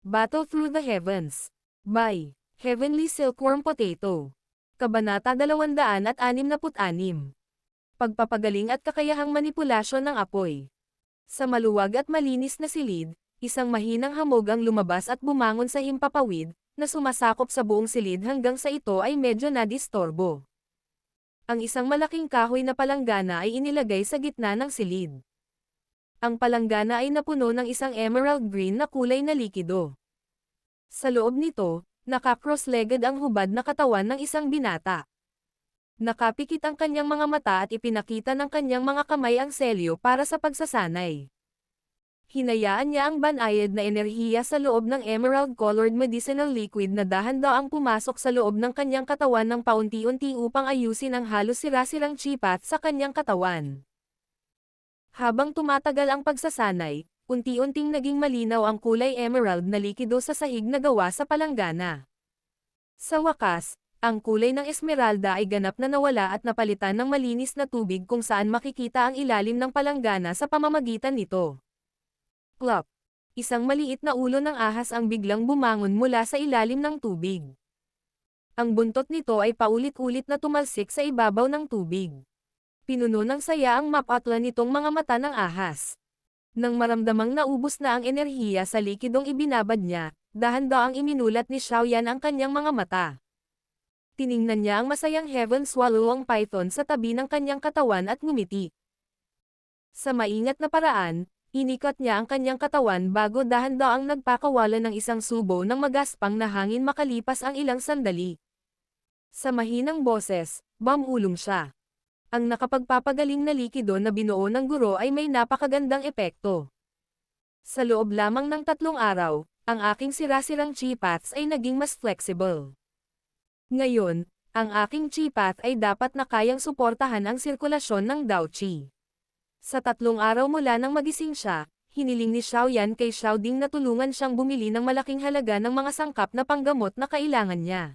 Battle Through the Heavens. By Heavenly Silkworm Potato. Kabanata 266. Pagpapagaling at kakayahang manipulasyon ng apoy. Sa maluwag at malinis na silid, isang mahinang hamog ang lumabas at bumangon sa himpapawid, na sumasakop sa buong silid hanggang sa ito ay medyo nadistorbo. Ang isang malaking kahoy na palanggana ay inilagay sa gitna ng silid. Ang palanggana ay napuno ng isang emerald green na kulay na likido. Sa loob nito, naka-cross-legged ang hubad na katawan ng isang binata. Nakapikit ang kanyang mga mata at ipinakita ng kanyang mga kamay ang selyo para sa pagsasanay. Hinayaan niya ang banayad na enerhiya sa loob ng emerald-colored medicinal liquid na dahan-daang pumasok sa loob ng kanyang katawan ng paunti-unti upang ayusin ang halos sira-sirang chipat sa kanyang katawan. Habang tumatagal ang pagsasanay, unti-unting naging malinaw ang kulay emerald na likido sa sahig na gawa sa palanggana. Sa wakas, ang kulay ng esmeralda ay ganap na nawala at napalitan ng malinis na tubig kung saan makikita ang ilalim ng palanggana sa pamamagitan nito. Plop! Isang maliit na ulo ng ahas ang biglang bumangon mula sa ilalim ng tubig. Ang buntot nito ay paulit-ulit na tumalsik sa ibabaw ng tubig. Pinuno ng saya ang mapatla nitong mga mata ng ahas. Nang maramdamang naubos na ang enerhiya sa likidong ibinabad niya, dahan-daang iminulat ni Xiaoyan ang kanyang mga mata. Tiningnan niya ang masayang Heaven Swallow python sa tabi ng kanyang katawan at ngumiti. Sa maingat na paraan, inikat niya ang kanyang katawan bago dahan-daang nagpakawala ng isang subo ng magaspang na hangin makalipas ang ilang sandali. Sa mahinang boses, bumulong siya. Ang nakapagpapagaling na likido na binuo ng guro ay may napakagandang epekto. Sa loob lamang ng 3 araw, ang aking sira-sirang chi paths ay naging mas flexible. Ngayon, ang aking chi path ay dapat na kayang suportahan ang sirkulasyon ng Dao Qi. Sa 3 araw mula nang magising siya, hiniling ni Xiaoyan kay Xiaoding na tulungan siyang bumili ng malaking halaga ng mga sangkap na panggamot na kailangan niya.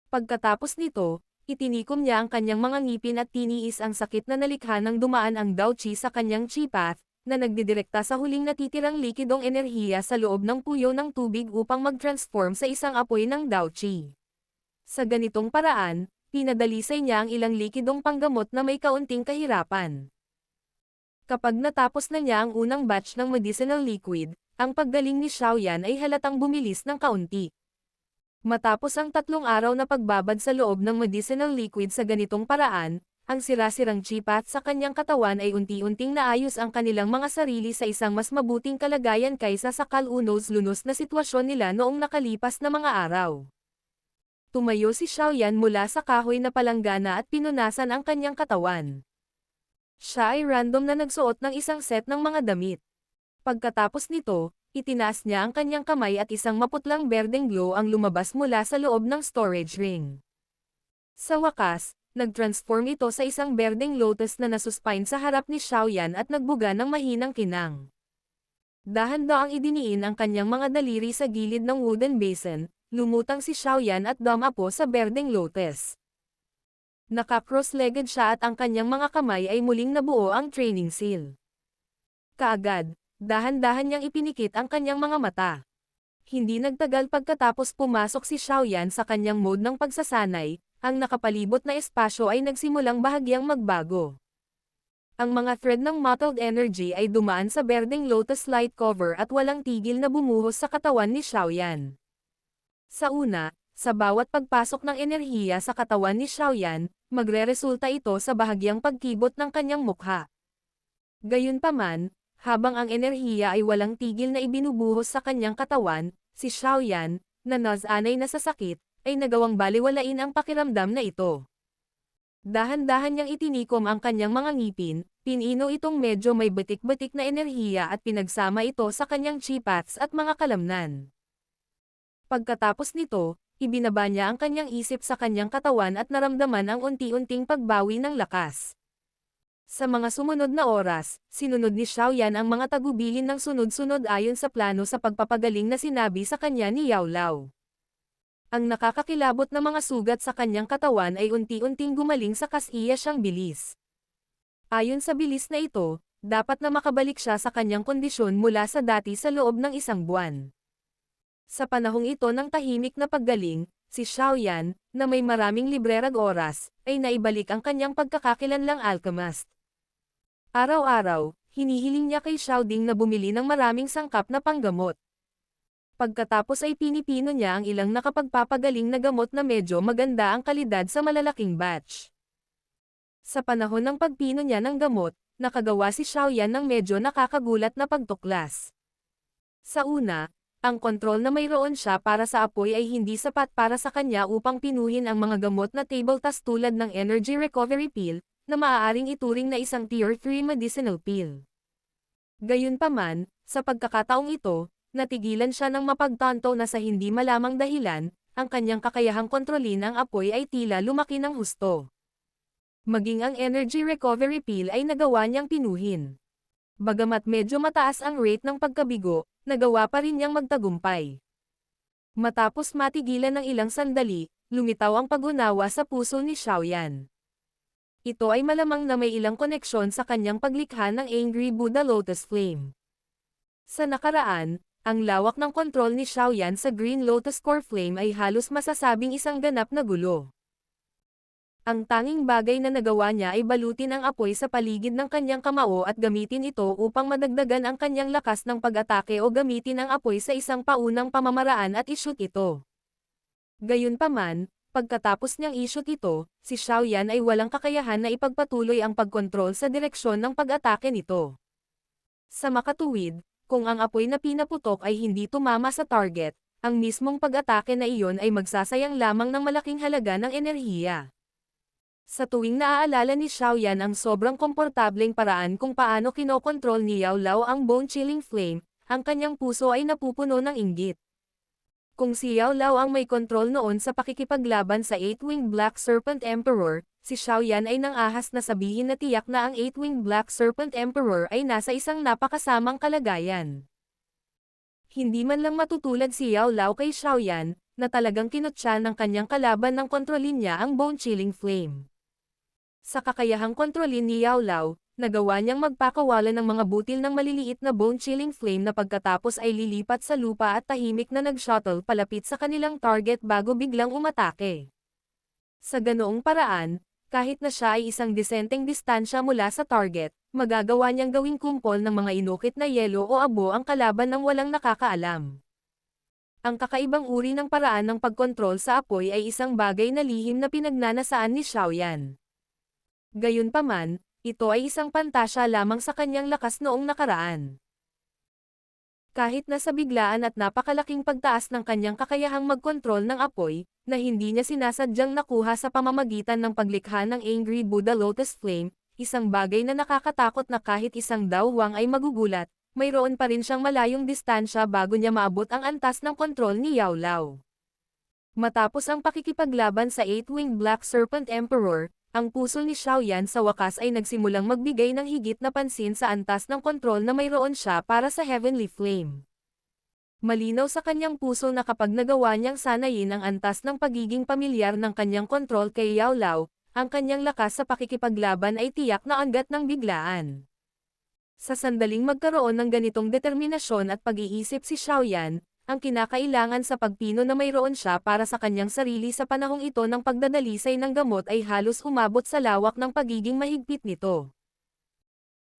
Pagkatapos nito, itinikom niya ang kanyang mga ngipin at tiniis ang sakit na nalikha nang dumaan ang Dao Qi sa kanyang chi path, na nagdidirekta sa huling natitirang likidong enerhiya sa loob ng puyo ng tubig upang mag-transform sa isang apoy ng Dao Qi. Sa ganitong paraan, pinadalisay niya ang ilang likidong panggamot na may kaunting kahirapan. Kapag natapos na niya ang unang batch ng medicinal liquid, ang paggaling ni Xiaoyan ay halatang bumilis ng kaunti. Matapos ang 3 araw na pagbabad sa loob ng medicinal liquid sa ganitong paraan, ang sira-sirang chi path sa kanyang katawan ay unti-unting naayos ang kanilang mga sarili sa isang mas mabuting kalagayan kaysa sa kalunos-lunos na sitwasyon nila noong nakalipas na mga araw. Tumayo si Xiaoyan mula sa kahoy na palanggana at pinunasan ang kanyang katawan. Siya ay random na nagsuot ng isang set ng mga damit. Pagkatapos nito, itinaas niya ang kanyang kamay at isang maputlang berdeng glow ang lumabas mula sa loob ng storage ring. Sa wakas, nag-transform ito sa isang berdeng lotus na nasuspine sa harap ni Xiaoyan at nagbuga ng mahinang kinang. Dahan-daang idiniin ang kanyang mga daliri sa gilid ng wooden basin, lumutang si Xiaoyan at dumapo sa berdeng lotus. Naka-cross-legged siya at ang kanyang mga kamay ay muling nabuo ang training seal. Kaagad, dahan-dahan niyang ipinikit ang kanyang mga mata. Hindi nagtagal pagkatapos pumasok si Xiaoyan sa kanyang mode ng pagsasanay, ang nakapalibot na espasyo ay nagsimulang bahagyang magbago. Ang mga thread ng mottled energy ay dumaan sa berdeng lotus light cover at walang tigil na bumuhos sa katawan ni Xiaoyan. Sa una, sa bawat pagpasok ng enerhiya sa katawan ni Xiaoyan, magreresulta ito sa bahagyang pagkibot ng kanyang mukha. Gayunpaman, habang ang enerhiya ay walang tigil na ibinubuhos sa kanyang katawan, si Xiaoyan, na nasanay na sa sakit, ay nagawang baliwalain ang pakiramdam na ito. Dahan-dahan niyang itinikom ang kanyang mga ngipin, pinino itong medyo may batik-batik na enerhiya at pinagsama ito sa kanyang chi paths at mga kalamnan. Pagkatapos nito, ibinaba niya ang kanyang isip sa kanyang katawan at naramdaman ang unti-unting pagbawi ng lakas. Sa mga sumunod na oras, sinunod ni Xiaoyan ang mga tagubilin ng sunod-sunod ayon sa plano sa pagpapagaling na sinabi sa kanya ni Yao Lao. Ang nakakakilabot na mga sugat sa kanyang katawan ay unti-unting gumaling sa kasiya siyang bilis. Ayon sa bilis na ito, dapat na makabalik siya sa kanyang kondisyon mula sa dati sa loob ng 1 buwan. Sa panahong ito ng tahimik na paggaling, si Xiaoyan, na may maraming librerag oras, ay naibalik ang kanyang pagkakakilanlang alchemist. Araw-araw, hinihiling niya kay Xiaoding na bumili ng maraming sangkap na panggamot. Pagkatapos ay pinipino niya ang ilang nakapagpapagaling na gamot na medyo maganda ang kalidad sa malalaking batch. Sa panahon ng pagpino niya ng gamot, nakagawa si Xiaoyan ng medyo nakakagulat na pagtuklas. Sa una, ang kontrol na mayroon siya para sa apoy ay hindi sapat para sa kanya upang pinuhin ang mga gamot na table task tulad ng energy recovery pill, na maaaring ituring na isang tier 3 medicinal pill. Gayunpaman, sa pagkakataong ito, natigilan siya ng mapagtanto na sa hindi malamang dahilan, ang kanyang kakayahang kontrolin ang apoy ay tila lumaki ng husto. Maging ang energy recovery pill ay nagawa niyang pinuhin. Bagamat medyo mataas ang rate ng pagkabigo, nagawa pa rin niyang magtagumpay. Matapos matigilan ng ilang sandali, lumitaw ang pag-unawa sa puso ni Xiaoyan. Ito ay malamang na may ilang koneksyon sa kanyang paglikha ng Angry Buddha Lotus Flame. Sa nakaraan, ang lawak ng kontrol ni Xiaoyan sa Green Lotus Core Flame ay halos masasabing isang ganap na gulo. Ang tanging bagay na nagawa niya ay balutin ang apoy sa paligid ng kanyang kamao at gamitin ito upang madagdagan ang kanyang lakas ng pag-atake o gamitin ang apoy sa isang paunang pamamaraan at i-shoot ito. Gayunpaman, pagkatapos niyang i-shoot ito, si Xiaoyan ay walang kakayahan na ipagpatuloy ang pagkontrol sa direksyon ng pag-atake nito. Sa makatuwid, kung ang apoy na pinaputok ay hindi tumama sa target, ang mismong pag-atake na iyon ay magsasayang lamang ng malaking halaga ng enerhiya. Sa tuwing naaalala ni Xiaoyan ang sobrang komportableng paraan kung paano kinokontrol ni Yao Lao ang bone-chilling flame, ang kanyang puso ay napupuno ng inggit. Kung si Yao Lao ang may kontrol noon sa pakikipaglaban sa Eight-Winged Black Serpent Emperor, si Xiaoyan ay nang-ahas na sabihin na tiyak na ang Eight-Winged Black Serpent Emperor ay nasa isang napakasamang kalagayan. Hindi man lang matutulad si Yao Lao kay Xiaoyan, na talagang kinutya ng kanyang kalaban ng kontrolin niya ang bone-chilling flame. Sa kakayahang kontrolin ni Yao Lao, nagawa niyang magpakawala ng mga butil ng maliliit na bone-chilling flame na pagkatapos ay lilipat sa lupa at tahimik na nag-shuttle palapit sa kanilang target bago biglang umatake. Sa ganoong paraan, kahit na siya ay isang disenteng distansya mula sa target, magagawa niyang gawing kumpol ng mga inukit na yelo o abo ang kalaban ng walang nakakaalam. Ang kakaibang uri ng paraan ng pagkontrol sa apoy ay isang bagay na lihim na pinagnanasaan ni Xiaoyan. Gayunpaman, ito ay isang pantasya lamang sa kanyang lakas noong nakaraan. Kahit na sa biglaan at napakalaking pagtaas ng kanyang kakayahang magkontrol ng apoy, na hindi niya sinasadyang nakuha sa pamamagitan ng paglikha ng Angry Buddha Lotus Flame, isang bagay na nakakatakot na kahit isang dawwang ay magugulat, mayroon pa rin siyang malayong distansya bago niya maabot ang antas ng kontrol ni Yao Lao. Matapos ang pakikipaglaban sa Eight-Winged Black Serpent Emperor, ang puso ni Xiaoyan sa wakas ay nagsimulang magbigay ng higit na pansin sa antas ng kontrol na mayroon siya para sa Heavenly Flame. Malinaw sa kanyang puso na kapag nagawa niyang sanayin ang antas ng pagiging pamilyar ng kanyang kontrol kay Yao Lao, ang kanyang lakas sa pakikipaglaban ay tiyak na agad ng biglaan. Sa sandaling magkaroon ng ganitong determinasyon at pag-iisip si Xiaoyan, ang kinakailangan sa pagpino na mayroon siya para sa kanyang sarili sa panahong ito ng pagdadalisay ng gamot ay halos umabot sa lawak ng pagiging mahigpit nito.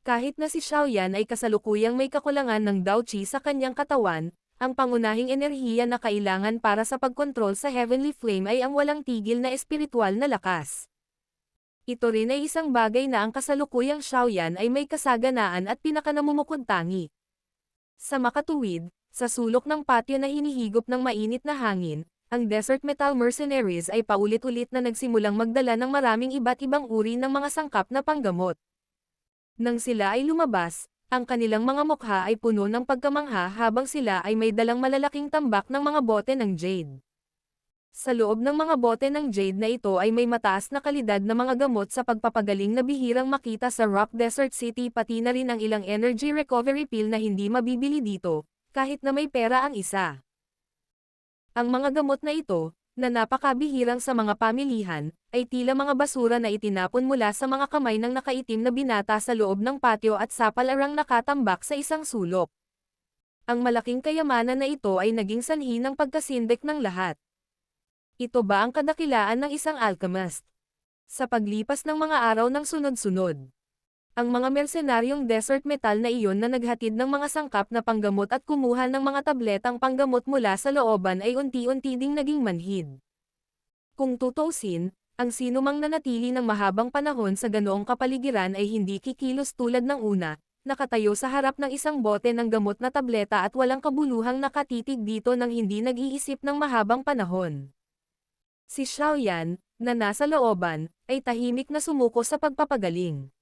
Kahit na si Xiaoyan ay kasalukuyang may kakulangan ng Dao Qi sa kanyang katawan, ang pangunahing enerhiya na kailangan para sa pagkontrol sa Heavenly Flame ay ang walang tigil na espiritual na lakas. Ito rin ay isang bagay na ang kasalukuyang Xiaoyan ay may kasaganaan at pinakanamumukod-tangi. Sa makatuwid, sa sulok ng patio na hinihigop ng mainit na hangin, ang Desert Metal Mercenaries ay paulit-ulit na nagsimulang magdala ng maraming iba't ibang uri ng mga sangkap na panggamot. Nang sila ay lumabas, ang kanilang mga mukha ay puno ng pagkamangha habang sila ay may dalang malalaking tambak ng mga bote ng jade. Sa loob ng mga bote ng jade na ito ay may mataas na kalidad na mga gamot sa pagpapagaling na bihirang makita sa Rock Desert City pati na rin ang ilang energy recovery pill na hindi mabibili dito, kahit na may pera ang isa. Ang mga gamot na ito, na napakabihirang sa mga pamilihan, ay tila mga basura na itinapon mula sa mga kamay ng nakaitim na binata sa loob ng patio at sapalarang nakatambak sa isang sulok. Ang malaking kayamanan na ito ay naging sanhi ng pagkasindik ng lahat. Ito ba ang kadakilaan ng isang alchemist? Sa paglipas ng mga araw ng sunod-sunod, ang mga mercenaryong desert metal na iyon na naghatid ng mga sangkap na panggamot at kumuha ng mga tabletang panggamot mula sa looban ay unti-unti ding naging manhid. Kung tutuusin, ang sinumang nanatili ng mahabang panahon sa ganoong kapaligiran ay hindi kikilos tulad ng una, nakatayo sa harap ng isang bote ng gamot na tableta at walang kabuluhang nakatitig dito nang hindi nag-iisip ng mahabang panahon. Si Xiaoyan, na nasa looban, ay tahimik na sumuko sa pagpapagaling.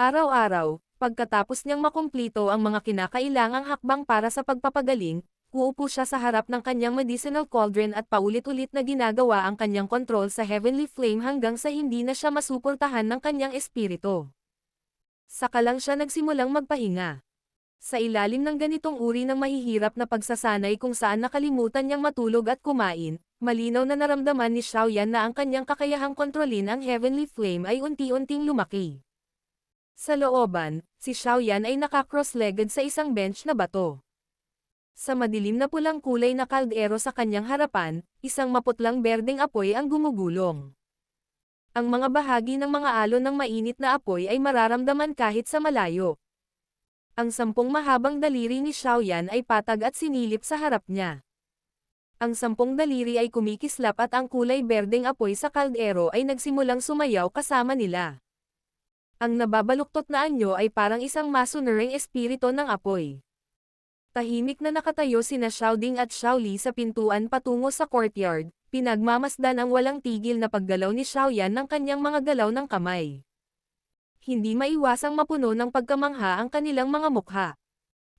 Araw-araw, pagkatapos niyang makumplito ang mga kinakailangang hakbang para sa pagpapagaling, uupo siya sa harap ng kanyang medicinal cauldron at paulit-ulit na ginagawa ang kanyang kontrol sa heavenly flame hanggang sa hindi na siya masuportahan ng kanyang espiritu. Saka lang siya nagsimulang magpahinga. Sa ilalim ng ganitong uri ng mahihirap na pagsasanay kung saan nakalimutan niyang matulog at kumain, malinaw na naramdaman ni Xiaoyan na ang kanyang kakayahang kontrolin ang heavenly flame ay unti-unting lumaki. Sa looban, si Xiaoyan ay naka-cross-legged sa isang bench na bato. Sa madilim na pulang kulay na kaldero sa kanyang harapan, isang maputlang berdeng apoy ang gumugulong. Ang mga bahagi ng mga alon ng mainit na apoy ay mararamdaman kahit sa malayo. Ang 10 mahabang daliri ni Xiaoyan ay patag at sinilip sa harap niya. Ang 10 daliri ay kumikislap at ang kulay berdeng apoy sa kaldero ay nagsimulang sumayaw kasama nila. Ang nababaluktot na anyo ay parang isang masunuring espiritu ng apoy. Tahimik na nakatayo sina Xiaoding at Xiaoli sa pintuan patungo sa courtyard, pinagmamasdan ang walang tigil na paggalaw ni Xiaoyan ng kanyang mga galaw ng kamay. Hindi maiwasang mapuno ng pagkamangha ang kanilang mga mukha.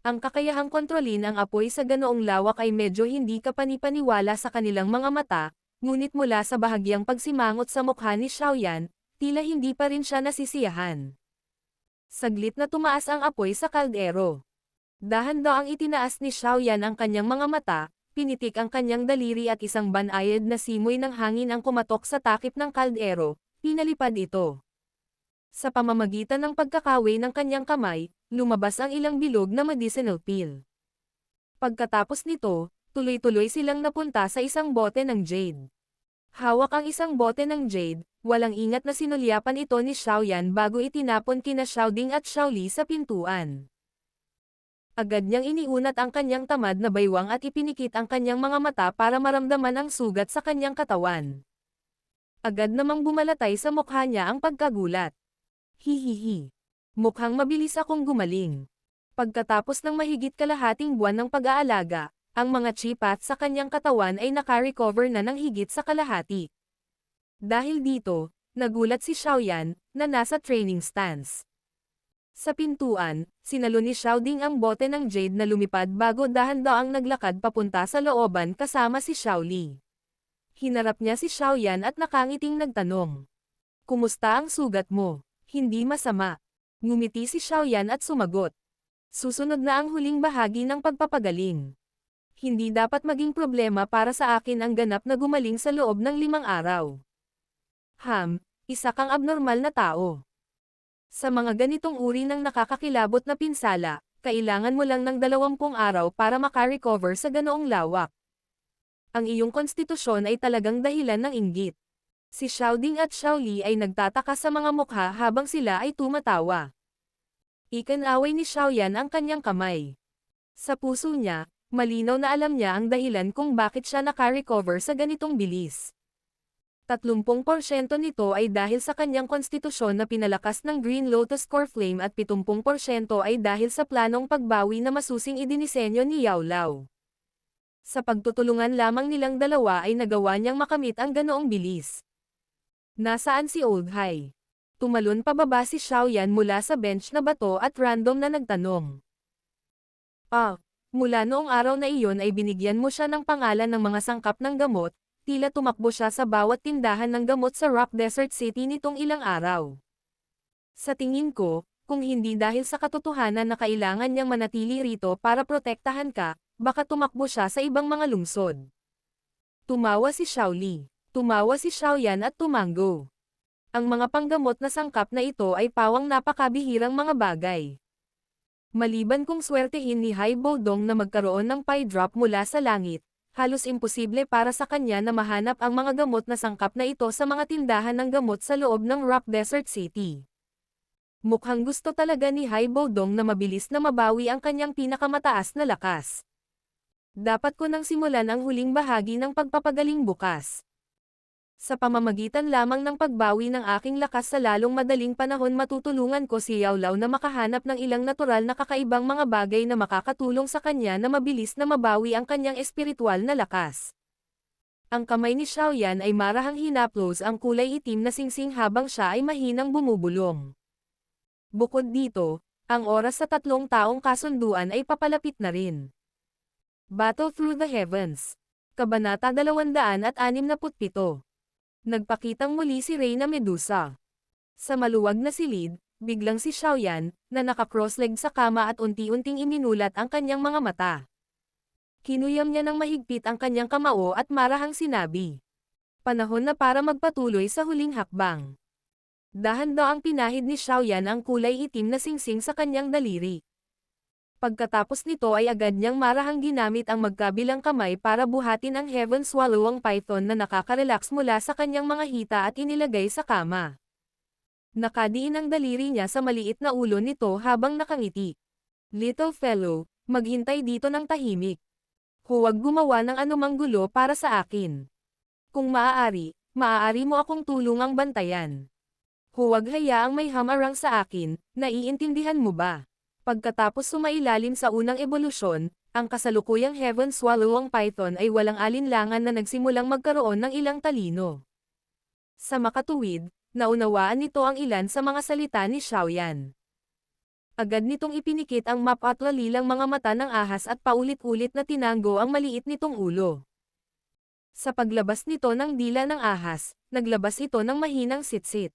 Ang kakayahang kontrolin ang apoy sa ganoong lawak ay medyo hindi kapanipaniwala sa kanilang mga mata, ngunit mula sa bahagyang pagsimangot sa mukha ni Xiaoyan, tila hindi pa rin siya nasisiyahan. Saglit na tumaas ang apoy sa kaldero. Dahan-daang itinaas ni Xiaoyan ang kanyang mga mata, pinitik ang kanyang daliri at isang banayad na simoy ng hangin ang kumatok sa takip ng kaldero, pinalipad ito. Sa pamamagitan ng pagkakawi ng kanyang kamay, lumabas ang ilang bilog na medicinal pill. Pagkatapos nito, tuloy-tuloy silang napunta sa isang bote ng jade. Hawak ang isang bote ng jade, walang ingat na sinulyapan ito ni Xiaoyan bago itinapon kina Xiaoding at Xiaoli sa pintuan. Agad niyang iniunat ang kanyang tamad na baywang at ipinikit ang kanyang mga mata para maramdaman ang sugat sa kanyang katawan. Agad namang bumalatay sa mukha niya ang pagkagulat. Hihihi. Mukhang mabilis akong gumaling. Pagkatapos ng mahigit kalahating buwan ng pag-aalaga, ang mga chipat sa kanyang katawan ay naka-recover na ng higit sa kalahati. Dahil dito, nagulat si Xiaoyan, na nasa training stance. Sa pintuan, sinalo ni Xiaoding ang bote ng jade na lumipad bago dahan-daang naglakad papunta sa looban kasama si Xiaoli. Hinarap niya si Xiaoyan at nakangiting nagtanong. Kumusta ang sugat mo? Hindi masama. Ngumiti si Xiaoyan at sumagot. Susunod na ang huling bahagi ng pagpapagaling. Hindi dapat maging problema para sa akin ang ganap na gumaling sa loob ng 5 araw. Isa kang abnormal na tao. Sa mga ganitong uri ng nakakakilabot na pinsala, kailangan mo lang ng 20 araw para makarecover sa ganoong lawak. Ang iyong konstitusyon ay talagang dahilan ng inggit. Si Xiaoding at Xiaoli ay nagtataka sa mga mukha habang sila ay tumatawa. Ikinaway ni Xiaoyan ang kanyang kamay. Sa puso niya, malinaw na alam niya ang dahilan kung bakit siya nakarecover sa ganitong bilis. 30% nito ay dahil sa kanyang konstitusyon na pinalakas ng Green Lotus Core Flame at 70% ay dahil sa planong pagbawi na masusing idinisenyo ni Yao Lao. Sa pagtutulungan lamang nilang dalawa ay nagawa niyang makamit ang ganoong bilis. Nasaan si Old Hai? Tumalon pababa si Xiaoyan mula sa bench na bato at random na nagtanong. Mula noong araw na iyon ay binigyan mo siya ng pangalan ng mga sangkap ng gamot, tila tumakbo siya sa bawat tindahan ng gamot sa Rock Desert City nitong ilang araw. Sa tingin ko, kung hindi dahil sa katotohanan na kailangan niyang manatili rito para protektahan ka, baka tumakbo siya sa ibang mga lungsod. Tumawa si Xiaoli. Tumawa si Xiaoyan at tumanggo. Ang mga panggamot na sangkap na ito ay pawang napakabihirang mga bagay. Maliban kung swertehin ni Hai Bodong na magkaroon ng pie drop mula sa langit, halos imposible para sa kanya na mahanap ang mga gamot na sangkap na ito sa mga tindahan ng gamot sa loob ng Rock Desert City. Mukhang gusto talaga ni Hai Bodong na mabilis na mabawi ang kanyang pinakamataas na lakas. Dapat ko nang simulan ang huling bahagi ng pagpapagaling bukas. Sa pamamagitan lamang ng pagbawi ng aking lakas sa lalong madaling panahon matutulungan ko si Yao Lao na makahanap ng ilang natural na kakaibang mga bagay na makakatulong sa kanya na mabilis na mabawi ang kanyang espiritual na lakas. Ang kamay ni Xiaoyan ay marahang hinaplos ang kulay itim na singsing habang siya ay mahinang bumubulong. Bukod dito, ang oras sa 3 taong kasunduan ay papalapit na rin. Battle Through the Heavens. Kabanata 267. Nagpakitang muli si Reyna Medusa. Sa maluwag na silid, biglang si Xiaoyan, na naka-cross-leg sa kama at unti-unting iminulat ang kanyang mga mata. Kinuyam niya ng mahigpit ang kanyang kamao at marahang sinabi. Panahon na para magpatuloy sa huling hakbang. Dahan-daang pinahid ni Xiaoyan ang kulay itim na singsing sa kanyang daliri. Pagkatapos nito ay agad niyang marahang ginamit ang magkabilang kamay para buhatin ang Heaven Swallowing Python na nakaka-relax mula sa kanyang mga hita at inilagay sa kama. Nakadiin ang daliri niya sa maliit na ulo nito habang nakangiti. Little fellow, maghintay dito ng tahimik. Huwag gumawa ng anumang gulo para sa akin. Kung maaari mo akong tulungang bantayan. Huwag hayaang may hamarang sa akin, naiintindihan mo ba? Pagkatapos sumailalim sa unang ebolusyon, ang kasalukuyang Heaven Swallowing Python ay walang alinlangan na nagsimulang magkaroon ng ilang talino. Sa makatuwid, naunawaan nito ang ilan sa mga salita ni Xiaoyan. Agad nitong ipinikit ang mapatwalilang mga mata ng ahas at paulit-ulit na tinanggo ang maliit nitong ulo. Sa paglabas nito ng dila ng ahas, naglabas ito ng mahinang sitsit.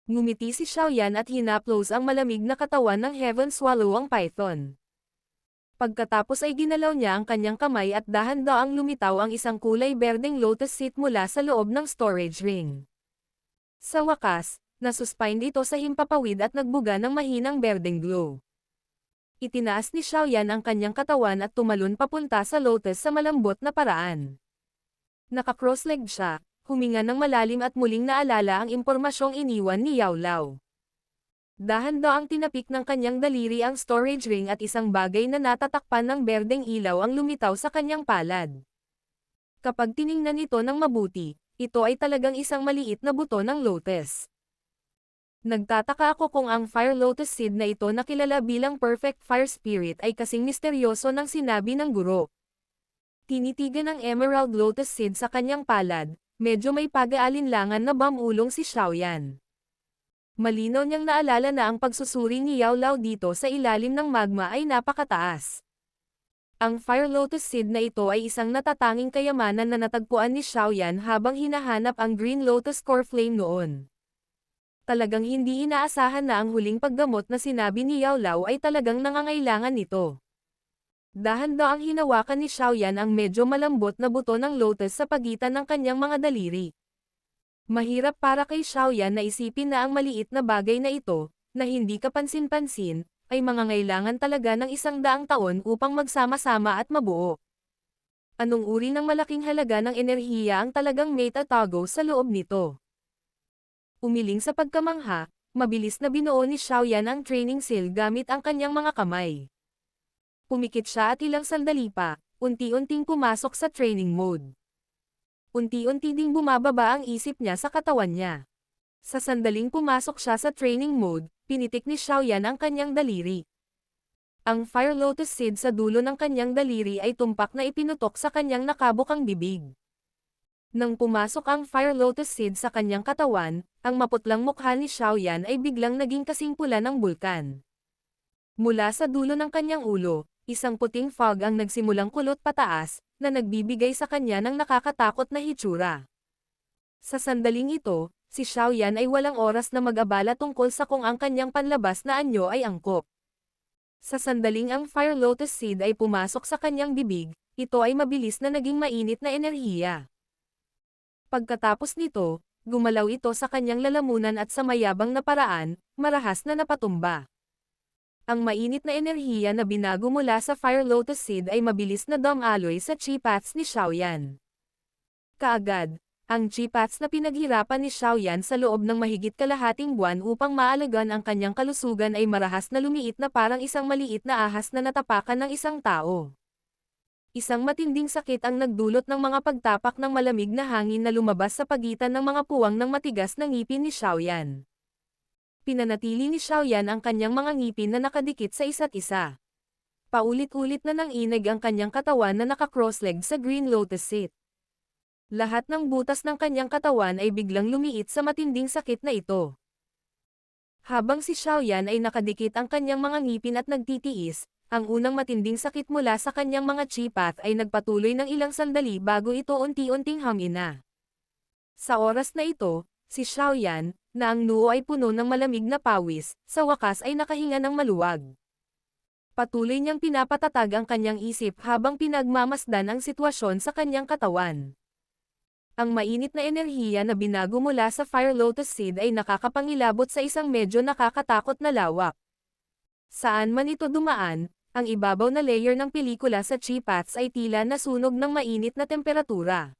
Ngumiti si Xiaoyan at hinaplos ang malamig na katawan ng Heaven Swallowing Python. Pagkatapos ay ginalaw niya ang kanyang kamay at dahan-daang lumitaw ang isang kulay berdeng lotus seed mula sa loob ng storage ring. Sa wakas, nasuspine ito sa himpapawid at nagbuga ng mahinang berdeng glow. Itinaas ni Xiaoyan ang kanyang katawan at tumalon papunta sa lotus sa malambot na paraan. Naka-cross-leg siya. Huminga ng malalim at muling naalala ang impormasyong iniwan ni Yao Lao. Dahan-daang tinapik ng kanyang daliri ang storage ring at isang bagay na natatakpan ng berdeng ilaw ang lumitaw sa kanyang palad. Kapag tiningnan ito ng mabuti, ito ay talagang isang maliit na buto ng lotus. Nagtataka ako kung ang Fire Lotus Seed na ito na kilala bilang Perfect Fire Spirit ay kasing misteryoso ng sinabi ng guro. Tinitigan ng Emerald Lotus Seed sa kanyang palad. Medyo may pag-aalinlangan na bamulong si Xiaoyan. Malinaw niyang naalala na ang pagsusuri ni Yao Lao dito sa ilalim ng magma ay napakataas. Ang Fire Lotus Seed na ito ay isang natatanging kayamanan na natagpuan ni Xiaoyan habang hinahanap ang Green Lotus Core Flame noon. Talagang hindi inaasahan na ang huling paggamot na sinabi ni Yao Lao ay talagang nangangailangan nito. Dahan-daang hinawakan ni Xiaoyan ang medyo malambot na buto ng lotus sa pagitan ng kanyang mga daliri. Mahirap para kay Xiaoyan na isipin na ang maliit na bagay na ito, na hindi kapansin-pansin, ay mangangailangan talaga ng 100 taon upang magsama-sama at mabuo. Anong uri ng malaking halaga ng enerhiya ang talagang may tatago sa loob nito? Umiling sa pagkamangha, mabilis na binuo ni Xiaoyan ang training seal gamit ang kanyang mga kamay. Pumikit siya at ilang sandali pa, unti-unting pumasok sa training mode. Unti-unti ding bumababa ang isip niya sa katawan niya. Sa sandaling pumasok siya sa training mode, pinitik ni Xiaoyan ang kanyang daliri. Ang Fire Lotus Seed sa dulo ng kanyang daliri ay tumpak na ipinutok sa kanyang nakabukang bibig. Nang pumasok ang Fire Lotus Seed sa kanyang katawan, ang maputlang mukha ni Xiaoyan ay biglang naging kasing pula ng bulkan. Mula sa dulo ng kanyang ulo, isang puting fog ang nagsimulang kulot pataas, na nagbibigay sa kanya ng nakakatakot na hitsura. Sa sandaling ito, si Xiaoyan ay walang oras na mag-abala tungkol sa kung ang kanyang panlabas na anyo ay angkop. Sa sandaling ang Fire Lotus Seed ay pumasok sa kanyang bibig, ito ay mabilis na naging mainit na enerhiya. Pagkatapos nito, gumalaw ito sa kanyang lalamunan at sa mayabang na paraan, marahas na napatumba. Ang mainit na enerhiya na binago mula sa Fire Lotus Seed ay mabilis na dumaloy sa chi paths ni Xiaoyan. Kaagad, ang chi paths na pinaghirapan ni Xiaoyan sa loob ng mahigit kalahating buwan upang maalagan ang kanyang kalusugan ay marahas na lumiit na parang isang maliit na ahas na natapakan ng isang tao. Isang matinding sakit ang nagdulot ng mga pagtapak ng malamig na hangin na lumabas sa pagitan ng mga puwang ng matigas na ngipin ni Xiaoyan. Pinanatili ni Xiaoyan ang kanyang mga ngipin na nakadikit sa isa't isa. Paulit-ulit na nanginig ang kanyang katawan na naka-cross-legged sa Green Lotus Seat. Lahat ng butas ng kanyang katawan ay biglang lumiit sa matinding sakit na ito. Habang si Xiaoyan ay nakadikit ang kanyang mga ngipin at nagtitiis, ang unang matinding sakit mula sa kanyang mga chi path ay nagpatuloy ng ilang sandali bago ito unti-unting humina. Sa oras na ito, si Xiaoyan, na ang noo ay puno ng malamig na pawis, sa wakas ay nakahinga ng maluwag. Patuloy niyang pinapatatag ang kanyang isip habang pinagmamasdan ang sitwasyon sa kanyang katawan. Ang mainit na enerhiya na binago mula sa Fire Lotus Seed ay nakakapangilabot sa isang medyo nakakatakot na lawak. Saan man ito dumaan, ang ibabaw na layer ng pelikula sa chi paths ay tila nasunog ng mainit na temperatura.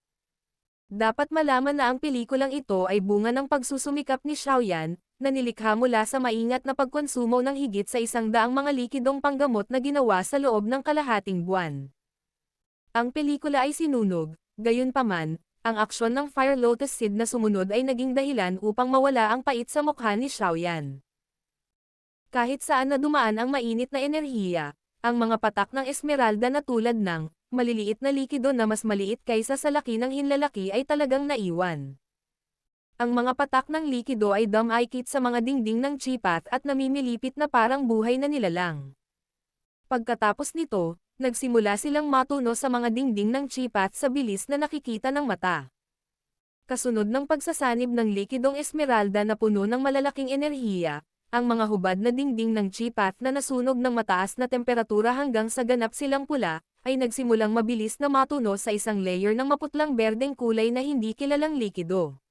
Dapat malaman na ang pelikulang ito ay bunga ng pagsusumikap ni Xiaoyan, na nilikha mula sa maingat na pagkonsumo ng higit sa 100 mga likidong panggamot na ginawa sa loob ng kalahating buwan. Ang pelikula ay sinunog, gayunpaman, ang aksyon ng Fire Lotus Seed na sumunod ay naging dahilan upang mawala ang pait sa mukha ni Xiaoyan. Kahit saan na dumaan ang mainit na enerhiya, ang mga patak ng esmeralda na tulad ng maliliit na likido na mas maliit kaysa sa laki ng hinlalaki ay talagang naiwan. Ang mga patak ng likido ay dumikit sa mga dingding ng chi path at namimilipit na parang buhay na nilalang. Pagkatapos nito, nagsimula silang matuno sa mga dingding ng chi path sa bilis na nakikita ng mata. Kasunod ng pagsasanib ng likidong esmeralda na puno ng malalaking enerhiya, ang mga hubad na dingding ng chi path na nasunog ng mataas na temperatura hanggang sa ganap silang pula, ay nagsimulang mabilis na matuno sa isang layer ng maputlang berdeng kulay na hindi kilalang likido.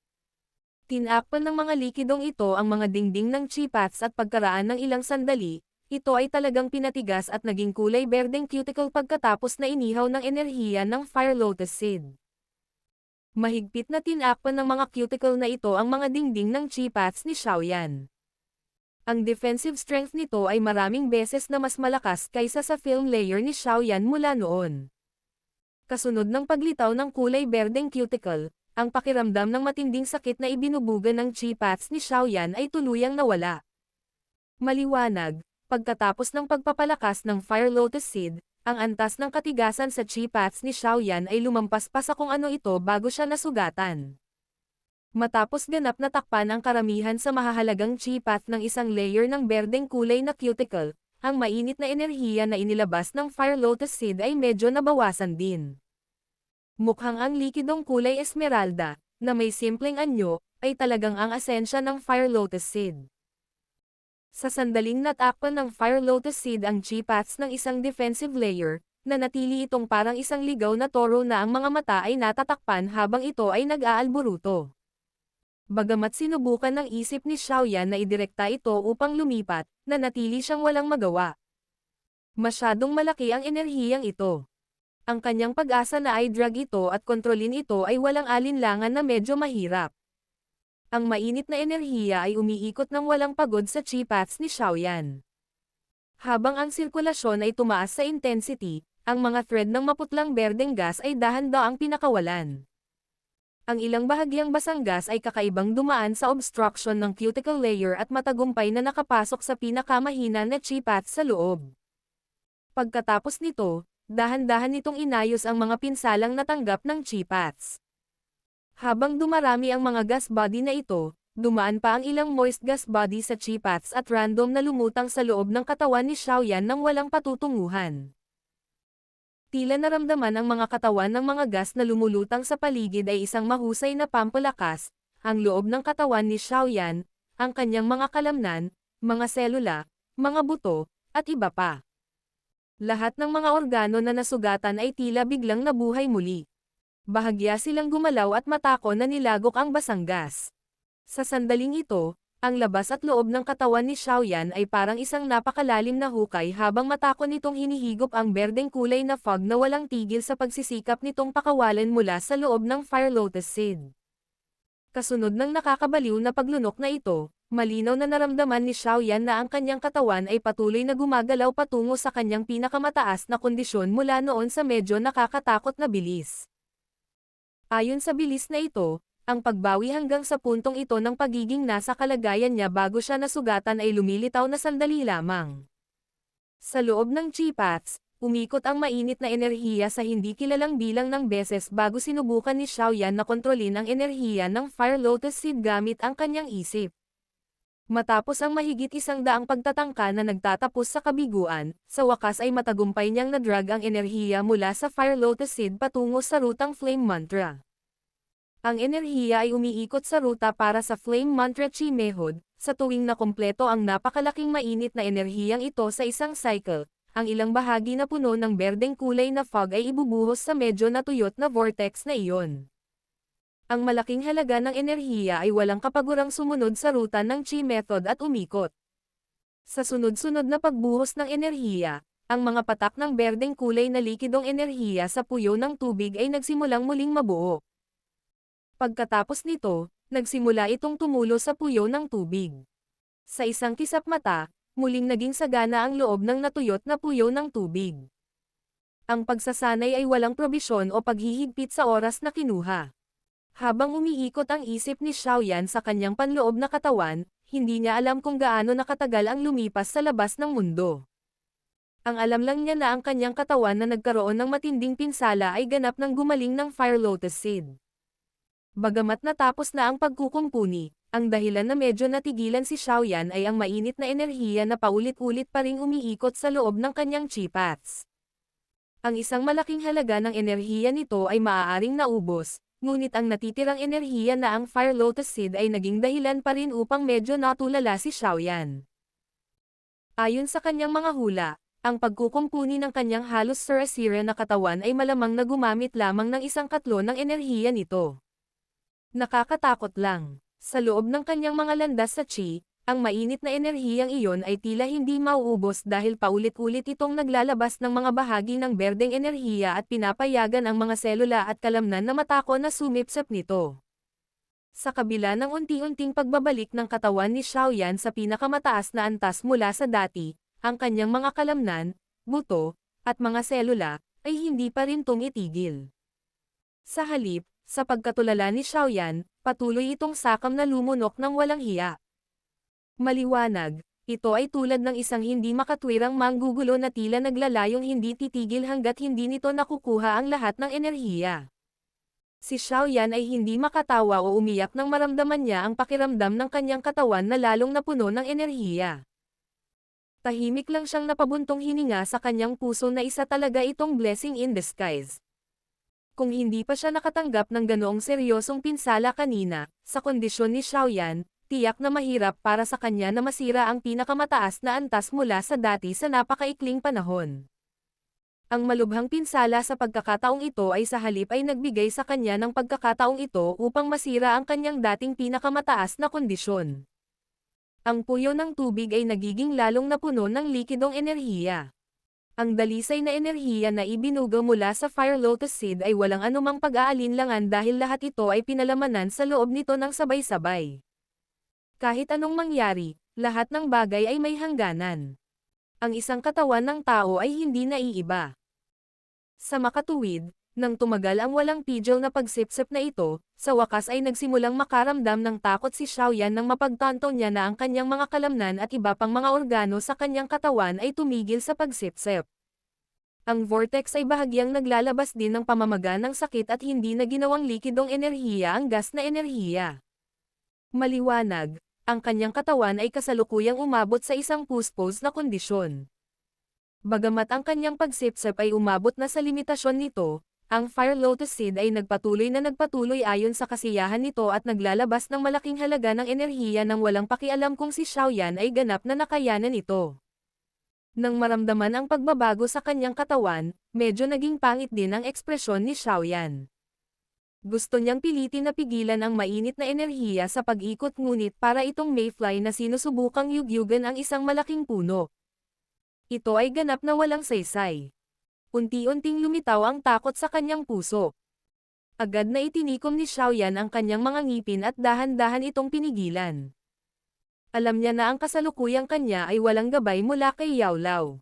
Tinakpan ng mga likidong ito ang mga dingding ng chi paths at pagkaraan ng ilang sandali, ito ay talagang pinatigas at naging kulay berdeng cuticle pagkatapos na inihaw ng enerhiya ng Fire Lotus Seed. Mahigpit na tinakpan ng mga cuticle na ito ang mga dingding ng chi paths ni Xiaoyan. Ang defensive strength nito ay maraming beses na mas malakas kaysa sa film layer ni Xiaoyan mula noon. Kasunod ng paglitaw ng kulay berdeng cuticle, ang pakiramdam ng matinding sakit na ibinubuga ng chi paths ni Xiaoyan ay tuluyang nawala. Maliwanag, pagkatapos ng pagpapalakas ng Fire Lotus Seed, ang antas ng katigasan sa chi paths ni Xiaoyan ay lumampas pa sa kung ano ito bago siya nasugatan. Matapos ganap na takpan ang karamihan sa mahahalagang chi path ng isang layer ng berdeng kulay na cuticle, ang mainit na enerhiya na inilabas ng Fire Lotus Seed ay medyo nabawasan din. Mukhang ang likidong kulay esmeralda, na may simpleng anyo, ay talagang ang asensya ng Fire Lotus Seed. Sa sandaling natakpan ng Fire Lotus Seed ang chi paths ng isang defensive layer, nanatili itong parang isang ligaw na toro na ang mga mata ay natatakpan habang ito ay nag-aalburuto. Bagamat sinubukan ng isip ni Xiaoyan na idirekta ito upang lumipat, nanatili siyang walang magawa. Masyadong malaki ang enerhiyang ito. Ang kanyang pag-asa na i-drag ito at kontrolin ito ay walang alinlangan na medyo mahirap. Ang mainit na enerhiya ay umiikot ng walang pagod sa chi paths ni Xiaoyan. Habang ang sirkulasyon ay tumaas sa intensity, ang mga thread ng maputlang berdeng gas ay dahan-daang pinakawalan. Ang ilang bahagyang basang gas ay kakaibang dumaan sa obstruction ng cuticle layer at matagumpay na nakapasok sa pinakamahina na chi path sa loob. Pagkatapos nito, dahan-dahan nitong inayos ang mga pinsalang natanggap ng chi paths. Habang dumarami ang mga gas body na ito, dumaan pa ang ilang moist gas body sa chi paths at random na lumutang sa loob ng katawan ni Xiaoyan nang walang patutunguhan. Tila naramdaman ang mga katawan ng mga gas na lumulutang sa paligid ay isang mahusay na pampalakas, ang loob ng katawan ni Xiaoyan, ang kanyang mga kalamnan, mga selula, mga buto, at iba pa. Lahat ng mga organo na nasugatan ay tila biglang nabuhay muli. Bahagya silang gumalaw at matako na nilagok ang basang gas. Sa sandaling ito, Ang labas at loob ng katawan ni Xiaoyan ay parang isang napakalalim na hukay habang matako nitong hinihigop ang berdeng kulay na fog na walang tigil sa pagsisikap nitong pakawalan mula sa loob ng Fire Lotus Seed. Kasunod ng nakakabaliw na paglunok na ito, malinaw na naramdaman ni Xiaoyan na ang kanyang katawan ay patuloy na gumagalaw patungo sa kanyang pinakamataas na kondisyon mula noon sa medyo nakakatakot na bilis. Ayon sa bilis na ito, ang pagbawi hanggang sa puntong ito ng pagiging nasa kalagayan niya bago siya nasugatan ay lumilitaw na sandali lamang. Sa loob ng chi paths, umikot ang mainit na enerhiya sa hindi kilalang bilang ng beses bago sinubukan ni Xiaoyan na kontrolin ang enerhiya ng Fire Lotus Seed gamit ang kanyang isip. Matapos ang mahigit 100 pagtatangka na nagtatapos sa kabiguan, sa wakas ay matagumpay niyang nadrag ang enerhiya mula sa Fire Lotus Seed patungo sa rutang Flame Mantra. Ang enerhiya ay umiikot sa ruta para sa Flame Mantra Chi Method, sa tuwing na kumpleto ang napakalaking mainit na enerhiyang ito sa isang cycle. Ang ilang bahagi na puno ng berdeng kulay na fog ay ibubuhos sa medyo natuyot na vortex na iyon. Ang malaking halaga ng enerhiya ay walang kapagurang sumunod sa ruta ng Chi Method at umikot. Sa sunod-sunod na pagbuhos ng enerhiya, ang mga patak ng berdeng kulay na likidong enerhiya sa puyo ng tubig ay nagsimulang muling mabuo. Pagkatapos nito, nagsimula itong tumulo sa puyo ng tubig. Sa isang kisap mata, muling naging sagana ang loob ng natuyot na puyo ng tubig. Ang pagsasanay ay walang probisyon o paghihigpit sa oras na kinuha. Habang umiikot ang isip ni Xiaoyan sa kanyang panloob na katawan, hindi niya alam kung gaano nakatagal ang lumipas sa labas ng mundo. Ang alam lang niya na ang kanyang katawan na nagkaroon ng matinding pinsala ay ganap ng gumaling ng Fire Lotus Seed. Bagamat natapos na ang pagkukumpuni, ang dahilan na medyo natigilan si Xiaoyan ay ang mainit na enerhiya na paulit-ulit pa ring umiikot sa loob ng kanyang chi paths. Ang isang malaking halaga ng enerhiya nito ay maaaring naubos, ngunit ang natitirang enerhiya na ang Fire Lotus Seed ay naging dahilan pa rin upang medyo natulala si Xiaoyan. Ayon sa kanyang mga hula, ang pagkukumpuni ng kanyang halos sira-sira na katawan ay malamang na gumamit lamang ng 1/4 ng enerhiya nito. Nakakatakot lang. Sa loob ng kanyang mga landas sa chi, ang mainit na enerhiyang iyon ay tila hindi mauubos dahil paulit-ulit itong naglalabas ng mga bahagi ng berdeng enerhiya at pinapayagan ang mga selula at kalamnan na matako na sumipsip nito. Sa kabila ng unti-unting pagbabalik ng katawan ni Xiaoyan sa pinakamataas na antas mula sa dati, ang kanyang mga kalamnan, buto, at mga selula, ay hindi pa rin tumitigil. Sa halip, sa pagkatulala ni Xiaoyan, patuloy itong sakam na lumunok ng walang hiya. Maliwanag, ito ay tulad ng isang hindi makatwirang manggugulo na tila naglalayong hindi titigil hanggat hindi nito nakukuha ang lahat ng enerhiya. Si Xiaoyan ay hindi makatawa o umiyak nang maramdaman niya ang pakiramdam ng kanyang katawan na lalong napuno ng enerhiya. Tahimik lang siyang napabuntong hininga sa kanyang puso na isa talaga itong blessing in disguise. Kung hindi pa siya nakatanggap ng ganoong seryosong pinsala kanina, sa kondisyon ni Xiaoyan, tiyak na mahirap para sa kanya na masira ang pinakamataas na antas mula sa dati sa napakaikling panahon. Ang malubhang pinsala sa pagkakataong ito ay sa halip ay nagbigay sa kanya ng pagkakataong ito upang masira ang kanyang dating pinakamataas na kondisyon. Ang puyo ng tubig ay nagiging lalong napuno ng likidong enerhiya. Ang dalisay na enerhiya na ibinuga mula sa Fire Lotus Seed ay walang anumang pag-aalinlangan dahil lahat ito ay pinalamanan sa loob nito ng sabay-sabay. Kahit anong mangyari, lahat ng bagay ay may hangganan. Ang isang katawan ng tao ay hindi naiiba. Sa makatuwid, nang tumagal ang walang pigil na pagsipsip na ito, sa wakas ay nagsimulang makaramdam ng takot si Xiaoyan nang mapagtanto niya na ang kanyang mga kalamnan at iba pang mga organo sa kanyang katawan ay tumigil sa pagsipsip. Ang vortex ay bahagyang naglalabas din ng pamamaga ng sakit at hindi na ginawang likidong enerhiya ang gas na enerhiya. Maliwanag, ang kanyang katawan ay kasalukuyang umabot sa isang puspose na kondisyon. Bagamat ang kanyang pagsipsip ay umabot na sa limitasyon nito, ang Fire Lotus Seed ay nagpatuloy ayon sa kasiyahan nito at naglalabas ng malaking halaga ng enerhiya nang walang pakialam kung si Xiaoyan ay ganap na nakayanan ito. Nang maramdaman ang pagbabago sa kanyang katawan, medyo naging pangit din ang ekspresyon ni Xiaoyan. Gusto niyang pilitin na pigilan ang mainit na enerhiya sa pag-ikot ngunit para itong mayfly na sinusubukang yugyugan ang isang malaking puno. Ito ay ganap na walang saysay. Unti-unting lumitaw ang takot sa kanyang puso. Agad na itinikom ni Xiaoyan ang kanyang mga ngipin at dahan-dahan itong pinigilan. Alam niya na ang kasalukuyang kanya ay walang gabay mula kay Yao Lao.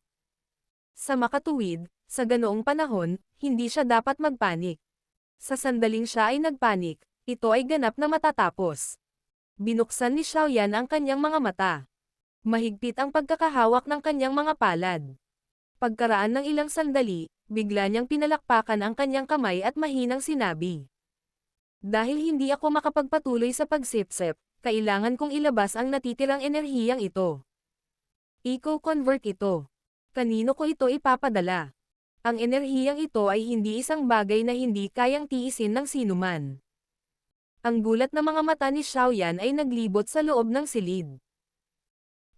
Sa makatuwid, sa ganoong panahon, hindi siya dapat magpanik. Sa sandaling siya ay nagpanik, ito ay ganap na matatapos. Binuksan ni Xiaoyan ang kanyang mga mata. Mahigpit ang pagkakahawak ng kanyang mga palad. Pagkaraan ng ilang sandali, bigla niyang pinalakpakan ang kanyang kamay at mahinang sinabi. Dahil hindi ako makapagpatuloy sa pagsipsip, kailangan kong ilabas ang natitirang enerhiyang ito. Eco-convert ito. Kanino ko ito ipapadala? Ang enerhiyang ito ay hindi isang bagay na hindi kayang tiisin ng sinuman. Ang gulat na mga mata ni Xiaoyan ay naglibot sa loob ng silid.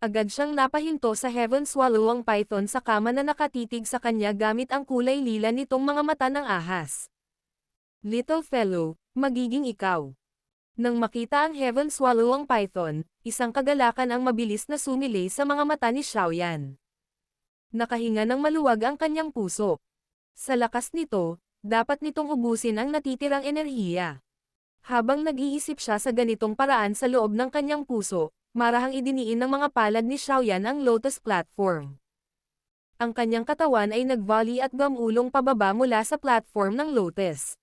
Agad siyang napahinto sa Heaven Swallowing Python sa kama na nakatitig sa kanya gamit ang kulay lila nitong mga mata ng ahas. Little fellow, magiging ikaw. Nang makita ang Heaven Swallowing Python, isang kagalakan ang mabilis na sumilay sa mga mata ni Xiaoyan. Nakahinga ng maluwag ang kanyang puso. Sa lakas nito, dapat nitong ubusin ang natitirang enerhiya. Habang nag-iisip siya sa ganitong paraan sa loob ng kanyang puso, marahang idiniin ng mga palad ni Xiaoyan ang Lotus Platform. Ang kanyang katawan ay nag-volley at gumulong pababa mula sa platform ng Lotus.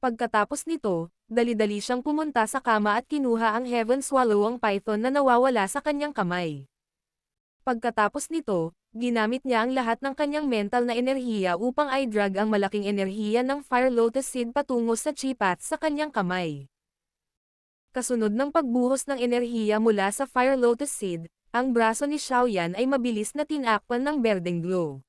Pagkatapos nito, dali-dali siyang pumunta sa kama at kinuha ang Heaven Swallowing Python na nawawala sa kanyang kamay. Pagkatapos nito, ginamit niya ang lahat ng kanyang mental na enerhiya upang i-drag ang malaking enerhiya ng Fire Lotus Seed patungo sa Chi Path sa kanyang kamay. Kasunod ng pagbuhos ng enerhiya mula sa Fire Lotus Seed, ang braso ni Xiaoyan ay mabilis na tinakpan ng berdeng glow.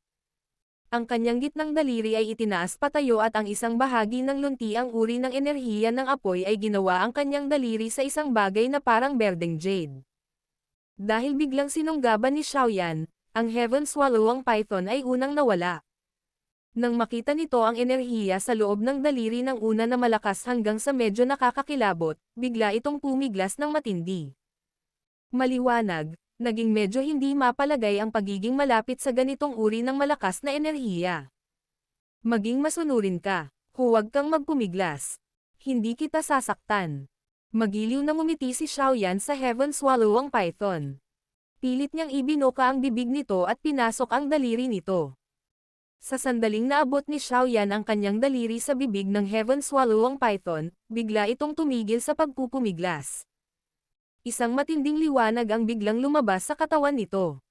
Ang kanyang gitnang daliri ay itinaas patayo at ang isang bahagi ng lunti ang uri ng enerhiya ng apoy ay ginawa ang kanyang daliri sa isang bagay na parang berdeng jade. Dahil biglang sinunggaban ni Xiaoyan, ang Heaven Swallowing Python ay unang nawala. Nang makita nito ang enerhiya sa loob ng daliri ng una na malakas hanggang sa medyo nakakakilabot, bigla itong pumiglas ng matindi. Maliwanag, naging medyo hindi mapalagay ang pagiging malapit sa ganitong uri ng malakas na enerhiya. Maging masunurin ka, huwag kang magpumiglas. Hindi kita sasaktan. Magiliw na ngumiti si Xiaoyan sa Heaven Swallowing Python. Pilit niyang ibinuka ang bibig nito at pinasok ang daliri nito. Sa sandaling naabot ni Xiaoyan ang kanyang daliri sa bibig ng Heaven Swallowing Python, bigla itong tumigil sa pagpupumiglas. Isang matinding liwanag ang biglang lumabas sa katawan nito.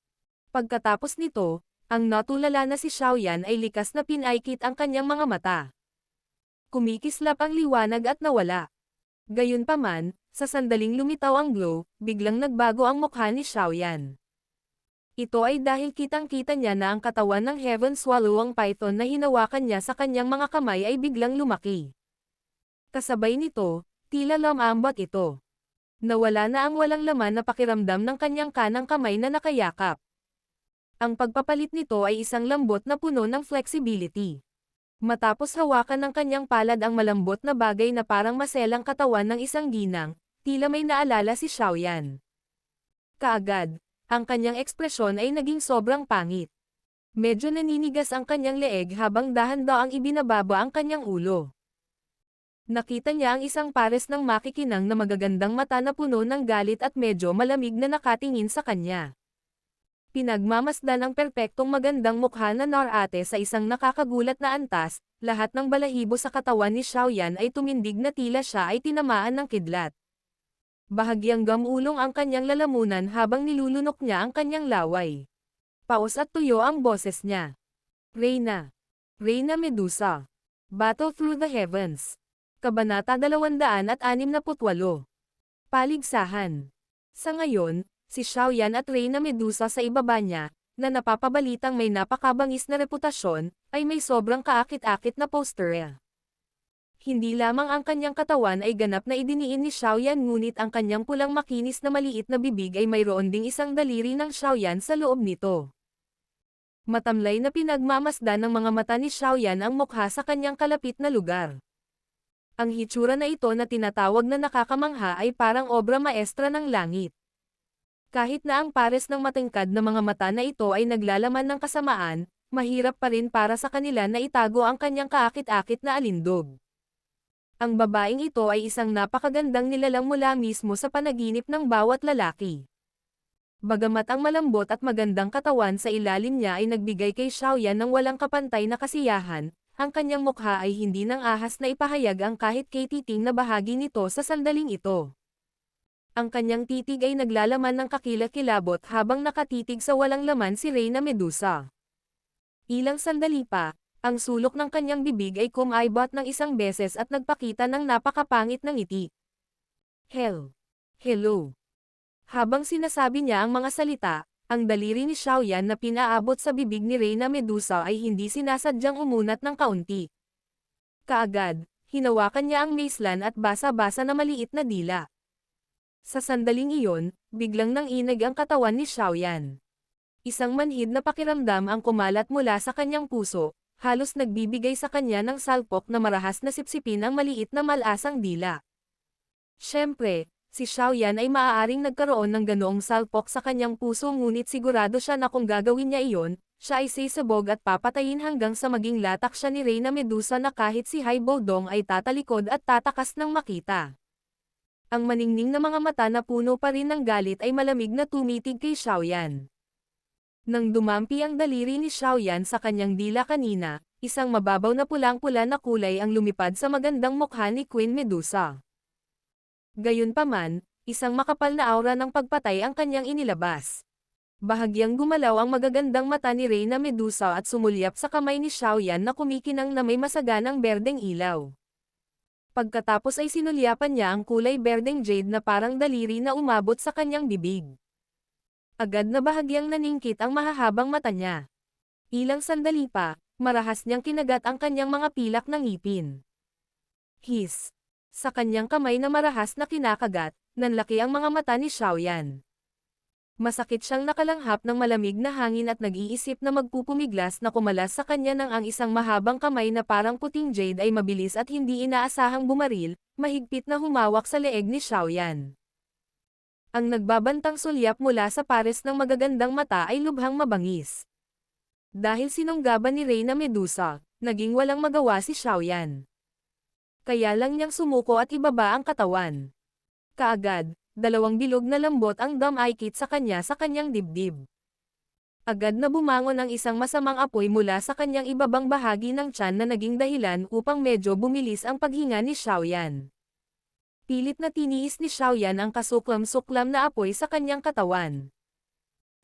Pagkatapos nito, ang natulala na si Xiaoyan ay likas na pinaikit ang kanyang mga mata. Kumikislap ang liwanag at nawala. Gayunpaman, sa sandaling lumitaw ang glow, biglang nagbago ang mukha ni Xiaoyan. Ito ay dahil kitang-kita niya na ang katawan ng Heaven Swallowing Python na hinawakan niya sa kanyang mga kamay ay biglang lumaki. Kasabay nito, tila lumambot ito. Nawala na ang walang laman na pakiramdam ng kanyang kanang kamay na nakayakap. Ang pagpapalit nito ay isang lambot na puno ng flexibility. Matapos hawakan ng kanyang palad ang malambot na bagay na parang maselang katawan ng isang ginang, tila may naalala si Xiaoyan. Kaagad, ang kanyang ekspresyon ay naging sobrang pangit. Medyo naninigas ang kanyang leeg habang dahan-daang ibinababa ang kanyang ulo. Nakita niya ang isang pares ng makikinang na magagandang mata na puno ng galit at medyo malamig na nakatingin sa kanya. Pinagmamasdan ang perpektong magandang mukha na Norate sa isang nakakagulat na antas, lahat ng balahibo sa katawan ni Xiaoyan ay tumindig na tila siya ay tinamaan ng kidlat. Bahagyang gamulong ang kanyang lalamunan habang nilulunok niya ang kanyang laway. Paos at tuyo ang boses niya. Reyna. Reyna Medusa. Battle Through the Heavens. Kabanata 268. Paligsahan. Sa ngayon, si Xiaoyan at Reyna Medusa sa ibaba niya, na napapabalitang may napakabangis na reputasyon, ay may sobrang kaakit-akit na posterya. Hindi lamang ang kanyang katawan ay ganap na idiniin ni Xiaoyan ngunit ang kanyang pulang makinis na maliit na bibig ay mayroon ding isang daliri ng Xiaoyan sa loob nito. Matamlay na pinagmamasdan ng mga mata ni Xiaoyan ang mukha sa kanyang kalapit na lugar. Ang hitsura na ito na tinatawag na nakakamangha ay parang obra maestra ng langit. Kahit na ang pares ng matingkad na mga mata na ito ay naglalaman ng kasamaan, mahirap pa rin para sa kanila na itago ang kanyang kaakit-akit na alindog. Ang babaeng ito ay isang napakagandang nilalang mula mismo sa panaginip ng bawat lalaki. Bagamat ang malambot at magandang katawan sa ilalim niya ay nagbigay kay Xiaoyan ng walang kapantay na kasiyahan, ang kanyang mukha ay hindi nang ahas na ipahayag ang kahit kay-titing na bahagi nito sa sandaling ito. Ang kanyang titig ay naglalaman ng kakilakilabot habang nakatitig sa walang laman si Reyna Medusa. Ilang sandali pa, ang sulok ng kanyang bibig ay kumaibot ng isang beses at nagpakita ng napakapangit ng ngiti. Hello. Habang sinasabi niya ang mga salita, ang daliri ni Xiaoyan na pinaabot sa bibig ni Reyna Medusa ay hindi sinasadyang umunat ng kaunti. Kaagad, hinawakan niya ang macelan at basa-basa na maliit na dila. Sa sandaling iyon, biglang nanginig ang katawan ni Xiaoyan. Isang manhid na pakiramdam ang kumalat mula sa kanyang puso, halos nagbibigay sa kanya ng salpok na marahas na sipsipin ang maliit na malasang dila. Siyempre, si Xiaoyan ay maaaring nagkaroon ng ganoong salpok sa kanyang puso ngunit sigurado siya na kung gagawin niya iyon, siya ay sisabog at papatayin hanggang sa maging latak siya ni Reyna Medusa na kahit si Hai Bodong ay tatalikod at tatakas ng makita. Ang maningning na mga mata na puno pa rin ng galit ay malamig na tumitig kay Xiaoyan. Nang dumampi ang daliri ni Xiaoyan sa kanyang dila kanina, isang mababaw na pulang-pula na kulay ang lumipad sa magandang mukha ni Queen Medusa. Gayunpaman, isang makapal na aura ng pagpatay ang kanyang inilabas. Bahagyang gumalaw ang magagandang mata ni Reyna Medusa at sumulyap sa kamay ni Xiaoyan na kumikinang na may masaganang berdeng ilaw. Pagkatapos ay sinulyapan niya ang kulay berdeng jade na parang daliri na umabot sa kanyang bibig. Agad na bahagyang naningkit ang mahahabang mata niya. Ilang sandali pa, marahas niyang kinagat ang kanyang mga pilak ng ngipin. His. Sa kanyang kamay na marahas na kinakagat, nanlaki ang mga mata ni Xiaoyan. Masakit siyang nakalanghap ng malamig na hangin at nag-iisip na magpupumiglas na kumalas sa kanya nang ang isang mahabang kamay na parang puting jade ay mabilis at hindi inaasahang bumaril, mahigpit na humawak sa leeg ni Xiaoyan. Ang nagbabantang sulyap mula sa pares ng magagandang mata ay lubhang mabangis. Dahil sinunggaban ni Reyna Medusa, naging walang magawa si Xiaoyan. Kaya lang niyang sumuko at ibaba ang katawan. Kaagad, dalawang bilog na lambot ang dumaikit sa kanyang dibdib. Agad na bumangon ang isang masamang apoy mula sa kanyang ibabang bahagi ng tiyan na naging dahilan upang medyo bumilis ang paghinga ni Xiaoyan. Pilit na tiniis ni Xiaoyan ang kasuklam-suklam na apoy sa kanyang katawan.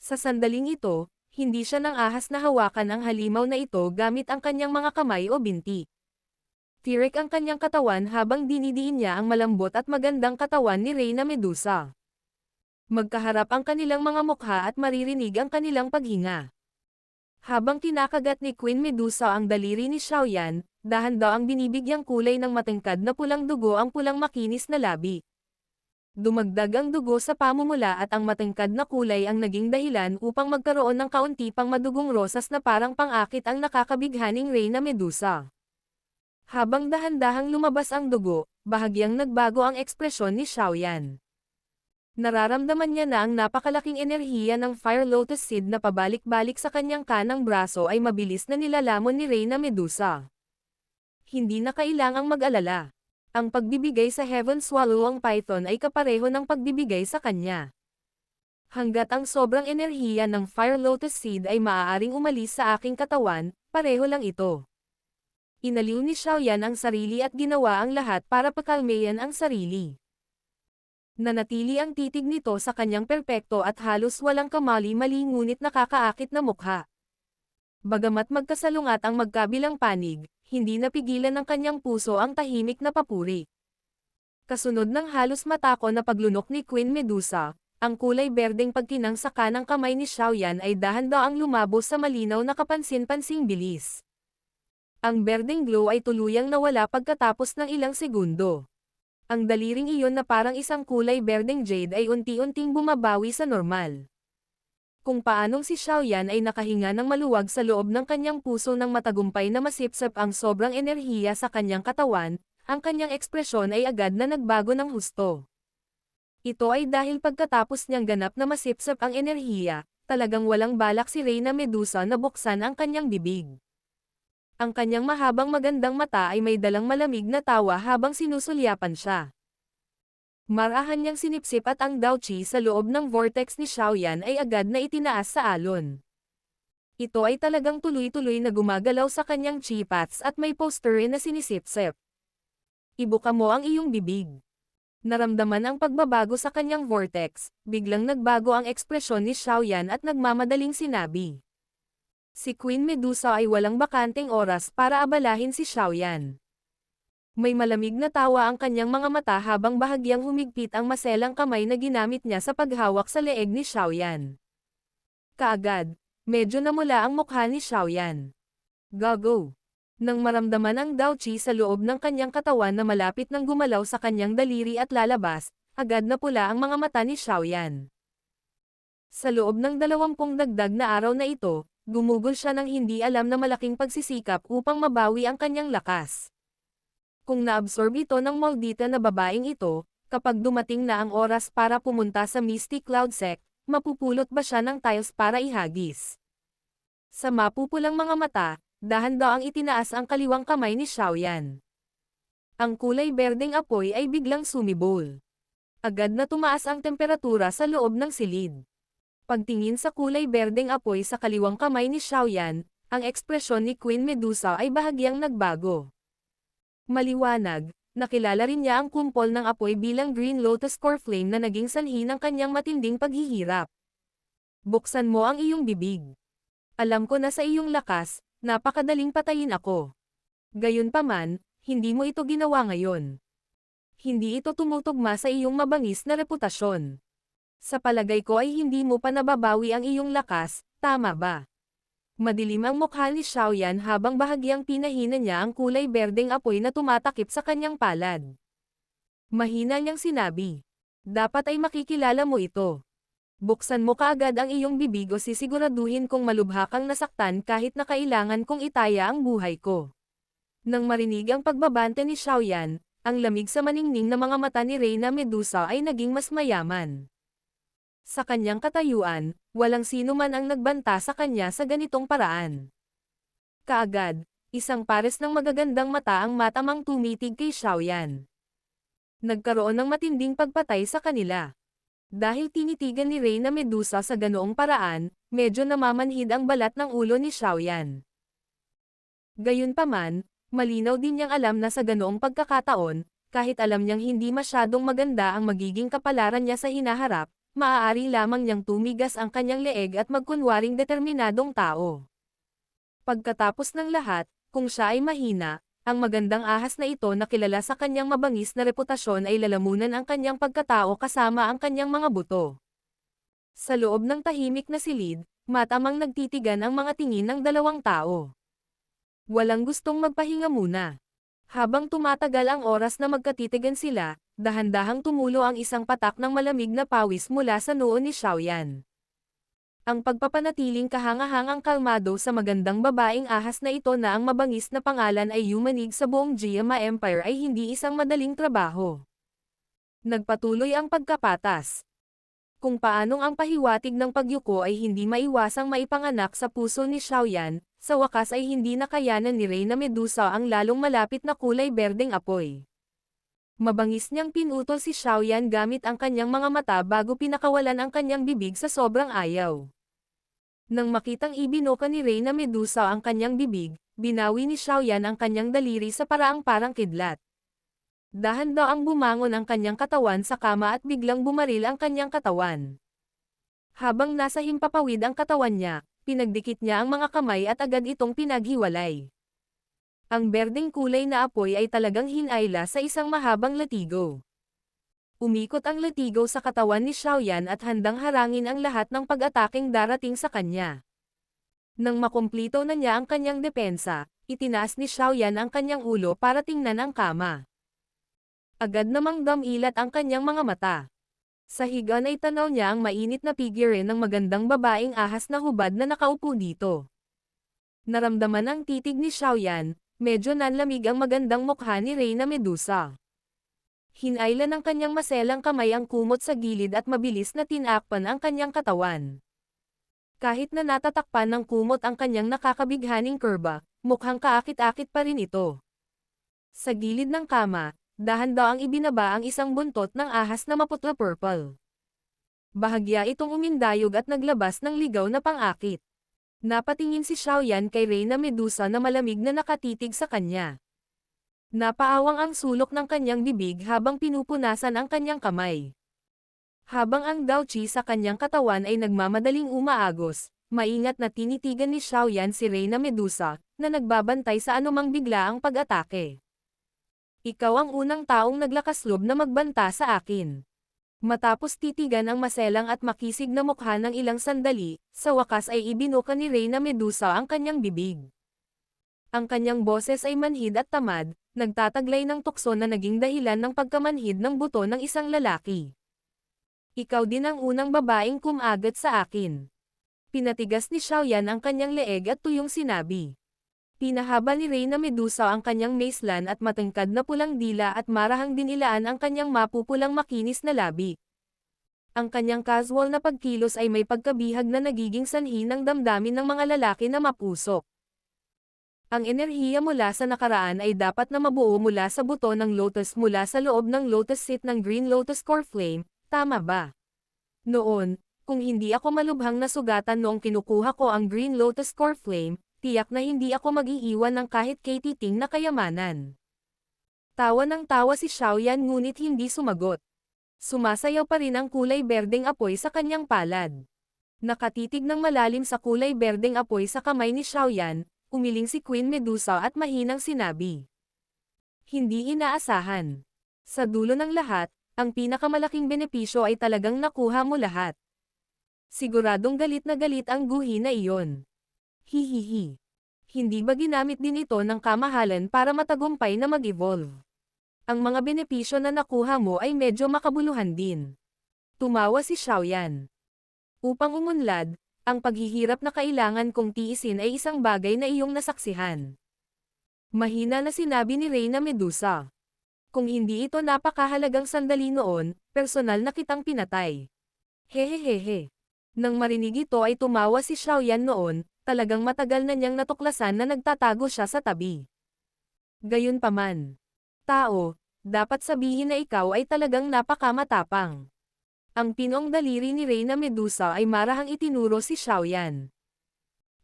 Sa sandaling ito, hindi siya nang ahas na hawakan ang halimaw na ito gamit ang kanyang mga kamay o binti. Tirik ang kanyang katawan habang dinidiin niya ang malambot at magandang katawan ni Reyna Medusa. Magkaharap ang kanilang mga mukha at maririnig ang kanilang paghinga. Habang kinakagat ni Queen Medusa ang daliri ni Xiaoyan, dahan-dahan ang binibigyang kulay ng matingkad na pulang dugo ang pulang makinis na labi. Dumagdag ang dugo sa pamumula at ang matingkad na kulay ang naging dahilan upang magkaroon ng kaunti pang madugong rosas na parang pang-akit ang nakakabighaning Reyna Medusa. Habang dahan-dahang lumabas ang dugo, bahagyang nagbago ang ekspresyon ni Xiaoyan. Nararamdaman niya na ang napakalaking enerhiya ng Fire Lotus Seed na pabalik-balik sa kanyang kanang braso ay mabilis na nilalamon ni Reyna Medusa. Hindi na kailangang mag-alala. Ang pagbibigay sa Heaven Swallow ang Python ay kapareho ng pagbibigay sa kanya. Hanggat ang sobrang enerhiya ng Fire Lotus Seed ay maaaring umalis sa aking katawan, pareho lang ito. Inaliw ni Xiaoyan ang sarili at ginawa ang lahat para pakalmayan ang sarili. Nanatili ang titig nito sa kanyang perpekto at halos walang kamali-mali ngunit nakakaakit na mukha. Bagamat magkasalungat ang magkabilang panig, hindi napigilan ng kanyang puso ang tahimik na papuri. Kasunod ng halos matako na paglunok ni Queen Medusa, ang kulay berdeng pagkinang sa kanang kamay ni Xiaoyan ay dahan-daang lumabo sa malinaw na kapansin-pansing bilis. Ang berdeng glow ay tuluyang nawala pagkatapos ng ilang segundo. Ang daliring iyon na parang isang kulay berdeng jade ay unti-unting bumabawi sa normal. Kung paanong si Xiaoyan ay nakahinga ng maluwag sa loob ng kanyang puso nang matagumpay na masipsap ang sobrang enerhiya sa kanyang katawan, ang kanyang ekspresyon ay agad na nagbago ng husto. Ito ay dahil pagkatapos niyang ganap na masipsip ang enerhiya, talagang walang balak si Reyna Medusa na buksan ang kanyang bibig. Ang kanyang mahabang magandang mata ay may dalang malamig na tawa habang sinusulyapan siya. Marahan niyang sinipsip at ang Daochi sa loob ng vortex ni Xiaoyan ay agad na itinaas sa alon. Ito ay talagang tuloy-tuloy na gumagalaw sa kanyang chi paths at may poster na sinisipsip. Ibuka mo ang iyong bibig. Naramdaman ang pagbabago sa kanyang vortex, biglang nagbago ang ekspresyon ni Xiaoyan at nagmamadaling sinabi. Si Queen Medusa ay walang bakanteng oras para abalahin si Xiaoyan. May malamig na tawa ang kanyang mga mata habang bahagyang humigpit ang maselang kamay na ginamit niya sa paghawak sa leeg ni Xiaoyan. Kaagad, medyo namula ang mukha ni Xiaoyan. Gago. Nang maramdaman ang Daochi sa loob ng kanyang katawan na malapit nang gumalaw sa kanyang daliri at lalabas, agad na pula ang mga mata ni Xiaoyan. Sa loob ng 20 dagdag na araw na ito, gumugol siya ng hindi alam na malaking pagsisikap upang mabawi ang kanyang lakas. Kung naabsorb ito ng maldita na babaeng ito, kapag dumating na ang oras para pumunta sa Misty Cloud Sect, mapupulot ba siya ng tiles para ihagis? Sa mapupulang mga mata, dahan-daang itinaas ang kaliwang kamay ni Xiaoyan. Ang kulay berdeng apoy ay biglang sumibol. Agad na tumaas ang temperatura sa loob ng silid. Pagtingin sa kulay berdeng apoy sa kaliwang kamay ni Xiaoyan, ang ekspresyon ni Queen Medusa ay bahagyang nagbago. Maliwanag, nakilala rin niya ang kumpol ng apoy bilang Green Lotus Core Flame na naging sanhi ng kanyang matinding paghihirap. Buksan mo ang iyong bibig. Alam ko na sa iyong lakas, napakadaling patayin ako. Gayunpaman, hindi mo ito ginawa ngayon. Hindi ito tumutugma sa iyong mabangis na reputasyon. Sa palagay ko ay hindi mo pa nababawi ang iyong lakas, tama ba? Madilim ang mukha ni Xiaoyan habang bahagyang pinahina niya ang kulay berdeng apoy na tumatakip sa kanyang palad. Mahina niyang sinabi. Dapat ay makikilala mo ito. Buksan mo kaagad ang iyong bibig o sisiguraduhin kong malubha kang nasaktan kahit na kailangan kong itaya ang buhay ko. Nang marinig ang pagbabante ni Xiaoyan, ang lamig sa maningning na mga mata ni Reyna Medusa ay naging mas mayaman. Sa kanyang katayuan, walang sino man ang nagbanta sa kanya sa ganitong paraan. Kaagad, isang pares ng magagandang mata ang matamang tumitig kay Xiaoyan. Nagkaroon ng matinding pagpatay sa kanila. Dahil tinitigan ni Reyna Medusa sa ganoong paraan, medyo namamanhid ang balat ng ulo ni Xiaoyan. Gayunpaman, malinaw din niyang alam na sa ganoong pagkakataon, kahit alam niyang hindi masyadong maganda ang magiging kapalaran niya sa hinaharap, maaari lamang niyang tumigas ang kanyang leeg at magkunwaring determinadong tao. Pagkatapos ng lahat, kung siya ay mahina, ang magandang ahas na ito na kilala sa kanyang mabangis na reputasyon ay lalamunan ang kanyang pagkatao kasama ang kanyang mga buto. Sa loob ng tahimik na silid, matamang nagtitigan ang mga tingin ng dalawang tao. Walang gustong magpahinga muna. Habang tumatagal ang oras na magkatitigan sila, dahan-dahang tumulo ang isang patak ng malamig na pawis mula sa noo ni Xiaoyan. Ang pagpapanatiling kahangahangang kalmado sa magandang babaeng ahas na ito na ang mabangis na pangalan ay yumanig sa buong Jiama Empire ay hindi isang madaling trabaho. Nagpatuloy ang pagkapatas. Kung paanong ang pahiwatig ng pagyuko ay hindi maiwasang maipanganak sa puso ni Xiaoyan, sa wakas ay hindi nakayanan ni Reyna Medusa ang lalong malapit na kulay berdeng apoy. Mabangis niyang pinutol si Xiaoyan gamit ang kanyang mga mata bago pinakawalan ang kanyang bibig sa sobrang ayaw. Nang makitang ibinuka ni Reyna Medusa ang kanyang bibig, binawi ni Xiaoyan ang kanyang daliri sa paraang parang kidlat. Dahan-daang bumangon ang kanyang katawan sa kama at biglang bumaril ang kanyang katawan. Habang nasa himpapawid ang katawan niya, pinagdikit niya ang mga kamay at agad itong pinaghiwalay. Ang berdeng kulay na apoy ay talagang hinayla sa isang mahabang latigo. Umikot ang latigo sa katawan ni Xiaoyan at handang harangin ang lahat ng pag-ataking darating sa kanya. Nang makumplito na niya ang kanyang depensa, itinaas ni Xiaoyan ang kanyang ulo para tingnan ang kama. Agad namang damilat ang kanyang mga mata. Sa higa ay tanaw niya ang mainit na figure ng magandang babaeng ahas na hubad na nakaupo dito. Naramdaman ang titig ni Xiaoyan, Medyo nanlamig ang magandang mukha ni Reyna Medusa. Hinailan ng kanyang maselang kamay ang kumot sa gilid at mabilis na tinakpan ang kanyang katawan. Kahit na natatakpan ng kumot ang kanyang nakakabighaning kurba, mukhang kaakit-akit pa rin ito. Sa gilid ng kama, dahan-dahang ibinaba ang isang buntot ng ahas na maputla-purple. Bahagya itong umindayog at naglabas ng ligaw na pang-akit. Napatingin si Xiaoyan kay Reyna Medusa na malamig na nakatitig sa kanya. Napaawang ang sulok ng kanyang bibig habang pinupunasan ang kanyang kamay. Habang ang Daoqi sa kanyang katawan ay nagmamadaling umaagos, maingat na tinitigan ni Xiaoyan si Reyna Medusa, na nagbabantay sa anumang biglaang pag-atake. Ikaw ang unang taong naglakasloob na magbanta sa akin. Matapos titigan ang maselang at makisig na mukha ng ilang sandali, sa wakas ay ibinuka ni Reyna Medusa ang kanyang bibig. Ang kanyang boses ay manhid at tamad, nagtataglay ng tukso na naging dahilan ng pagkamanhid ng buto ng isang lalaki. Ikaw din ang unang babaeng kumagat sa akin. Pinatigas ni Xiaoyan ang kanyang leeg at tuyong sinabi. Pinahaba ni Reyna Medusa ang kanyang macelan at matangkad na pulang dila at marahang dinilaan ang kanyang mapupulang makinis na labi. Ang kanyang casual na pagkilos ay may pagkabihag na nagiging sanhi ng damdamin ng mga lalaki na mapusok. Ang enerhiya mula sa nakaraan ay dapat na mabuo mula sa buto ng lotus mula sa loob ng lotus seat ng Green Lotus Core Flame, tama ba? Noon, kung hindi ako malubhang nasugatan noong kinukuha ko ang Green Lotus Core Flame, tiyak na hindi ako mag-iiwan ng kahit katiting na kayamanan. Tawa ng tawa si Xiaoyan ngunit hindi sumagot. Sumasayaw pa rin ang kulay berdeng apoy sa kanyang palad. Nakatitig ng malalim sa kulay berdeng apoy sa kamay ni Xiaoyan, umiling si Queen Medusa at mahinang sinabi. Hindi inaasahan. Sa dulo ng lahat, ang pinakamalaking benepisyo ay talagang nakuha mo lahat. Siguradong galit na galit ang guhi na iyon. Hihihi. Hindi ba ginamit din ito ng kamahalan para matagumpay na mag-evolve? Ang mga benepisyo na nakuha mo ay medyo makabuluhan din. Tumawa si Xiaoyan. Upang umunlad, ang paghihirap na kailangan kong tiisin ay isang bagay na iyong nasaksihan. Mahina na sinabi ni Reyna Medusa. Kung hindi ito napakahalagang sandali noon, personal na kitang pinatay. Hehehehe. Nang marinig ito ay tumawa si Xiaoyan noon, talagang matagal na niyang natuklasan na nagtatago siya sa tabi. Gayunpaman. Tao, dapat sabihin na ikaw ay talagang napakamatapang. Ang pinong daliri ni Reyna Medusa ay marahang itinuro si Xiaoyan.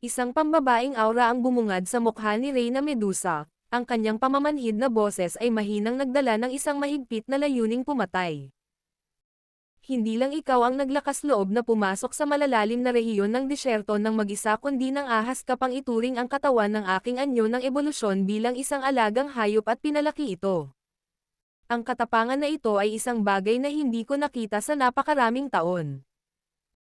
Isang pambabaing aura ang bumungad sa mukha ni Reyna Medusa, ang kanyang pamamanhid na boses ay mahinang nagdala ng isang mahigpit na layuning pumatay. Hindi lang ikaw ang naglakas loob na pumasok sa malalalim na rehiyon ng disyerto ng mag-isa kundi ng ahas kapang ituring ang katawan ng aking anyo ng ebolusyon bilang isang alagang hayop at pinalaki ito. Ang katapangan na ito ay isang bagay na hindi ko nakita sa napakaraming taon.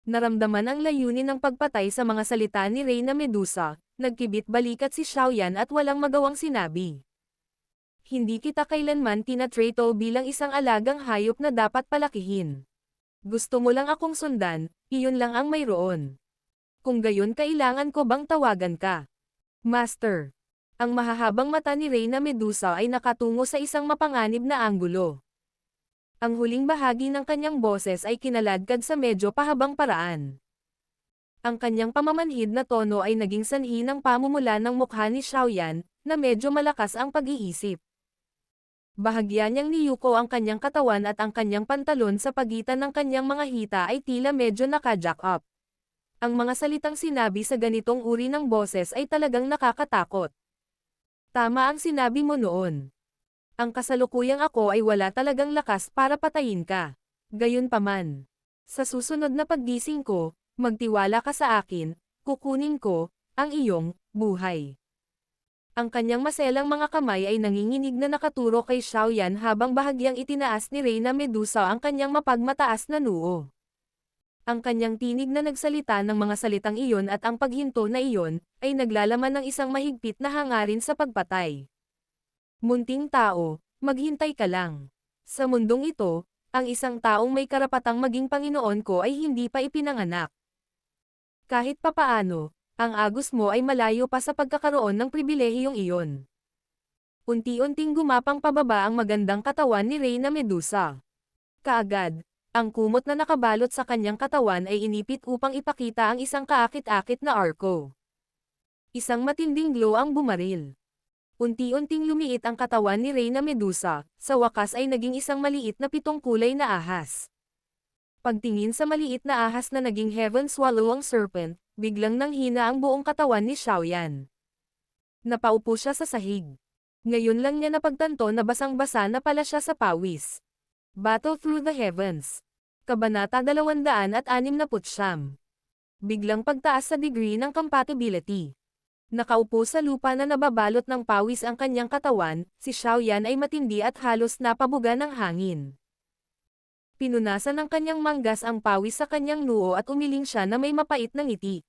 Naramdaman ang layunin ng pagpatay sa mga salita ni Reyna Medusa, nagkibit balikat si Xiaoyan at walang magawang sinabi. Hindi kita kailanman tinatrato bilang isang alagang hayop na dapat palakihin. Gusto mo lang akong sundan, iyon lang ang mayroon. Kung gayon kailangan ko bang tawagan ka? Master. Ang mahahabang mata ni Reyna Medusa ay nakatungo sa isang mapanganib na anggulo. Ang huling bahagi ng kanyang boses ay kinaladkad sa medyo pahabang paraan. Ang kanyang pamamanhid na tono ay naging sanhi ng pamumula ng mukha ni Xiaoyan, na medyo malakas ang pag-iisip. Bahagya niyang niyuko ang kanyang katawan at ang kanyang pantalon sa pagitan ng kanyang mga hita ay tila medyo naka-jack up. Ang mga salitang sinabi sa ganitong uri ng boses ay talagang nakakatakot. Tama ang sinabi mo noon. Ang kasalukuyang ako ay wala talagang lakas para patayin ka. Gayunpaman. Sa susunod na paggising ko, magtiwala ka sa akin, kukunin ko ang iyong buhay. Ang kanyang maselang mga kamay ay nanginginig na nakaturo kay Xiaoyan habang bahagyang itinaas ni Reyna Medusa ang kanyang mapagmataas na noo. Ang kanyang tinig na nagsalita ng mga salitang iyon at ang paghinto na iyon, ay naglalaman ng isang mahigpit na hangarin sa pagpatay. Munting tao, maghintay ka lang. Sa mundong ito, ang isang taong may karapatang maging Panginoon ko ay hindi pa ipinanganak. Kahit papaano, ang agos mo ay malayo pa sa pagkakaroon ng pribilehiyong iyon. Unti-unting gumapang pababa ang magandang katawan ni Reyna Medusa. Kaagad, ang kumot na nakabalot sa kanyang katawan ay inipit upang ipakita ang isang kaakit-akit na arko. Isang matinding glow ang bumaril. Unti-unting lumiit ang katawan ni Reyna Medusa, sa wakas ay naging isang maliit na 7 kulay na ahas. Pagtingin sa maliit na ahas na naging Heaven Swallow ang serpent, biglang nanghina ang buong katawan ni Xiaoyan. Napaupo siya sa sahig. Ngayon lang niya napagtanto na basang-basa na pala siya sa pawis. Battle Through the Heavens. Kabanata 269. Biglang pagtaas sa degree ng compatibility. Nakaupo sa lupa na nababalot ng pawis ang kanyang katawan, si Xiaoyan ay matindi at halos napabuga ng hangin. Pinunasan ng kanyang manggas ang pawis sa kanyang noo at umiling siya na may mapait na ngiti.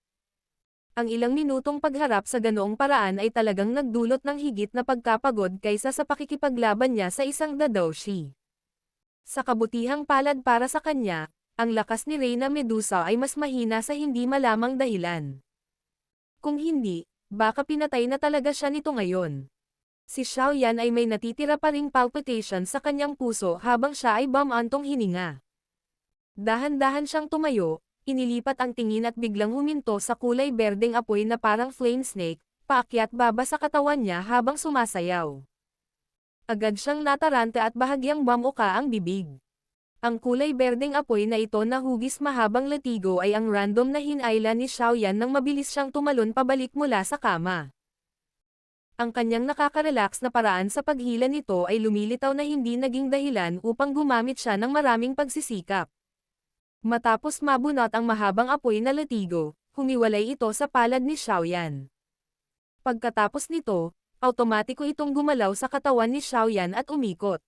Ang ilang minutong pagharap sa ganoong paraan ay talagang nagdulot ng higit na pagkapagod kaysa sa pakikipaglaban niya sa isang Dadoushi. Sa kabutihang palad para sa kanya, ang lakas ni Reyna Medusa ay mas mahina sa hindi malamang dahilan. Kung hindi, baka pinatay na talaga siya nito ngayon. Si Xiaoyan ay may natitira pa ring palpitation sa kanyang puso habang siya ay bumantong hininga. Dahan-dahan siyang tumayo, inilipat ang tingin at biglang huminto sa kulay berdeng apoy na parang flame snake, paakyat baba sa katawan niya habang sumasayaw. Agad siyang nataranta at bahagyang bumuka ang bibig. Ang kulay berdeng apoy na ito na hugis mahabang latigo ay ang random na hinayla ni Xiaoyan nang mabilis siyang tumalon pabalik mula sa kama. Ang kanyang nakaka-relax na paraan sa paghila nito ay lumilitaw na hindi naging dahilan upang gumamit siya ng maraming pagsisikap. Matapos mabunot ang mahabang apoy na latigo, humiwalay ito sa palad ni Xiaoyan. Pagkatapos nito, automatiko itong gumalaw sa katawan ni Xiaoyan at umikot.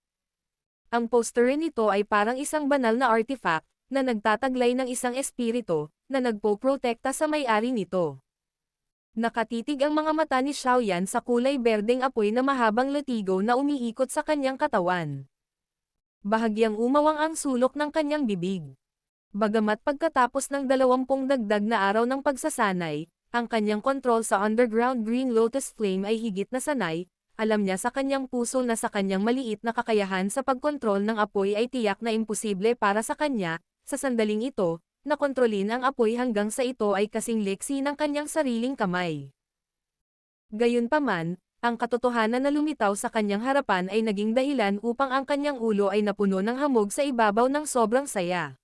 Ang poster nito ay parang isang banal na artifact, na nagtataglay ng isang espiritu, na nagpoprotekta sa may-ari nito. Nakatitig ang mga mata ni Xiaoyan sa kulay berdeng apoy na mahabang latigo na umiikot sa kanyang katawan. Bahagyang umawang ang sulok ng kanyang bibig. Bagamat pagkatapos ng 20 dagdag na araw ng pagsasanay, ang kanyang kontrol sa underground Green Lotus Flame ay higit na sanay, alam niya sa kanyang puso na sa kanyang maliit na kakayahan sa pagkontrol ng apoy ay tiyak na imposible para sa kanya, sa sandaling ito, na kontrolin ang apoy hanggang sa ito ay kasing leksi ng kanyang sariling kamay. Gayunpaman, ang katotohanan na lumitaw sa kanyang harapan ay naging dahilan upang ang kanyang ulo ay napuno ng hamog sa ibabaw ng sobrang saya.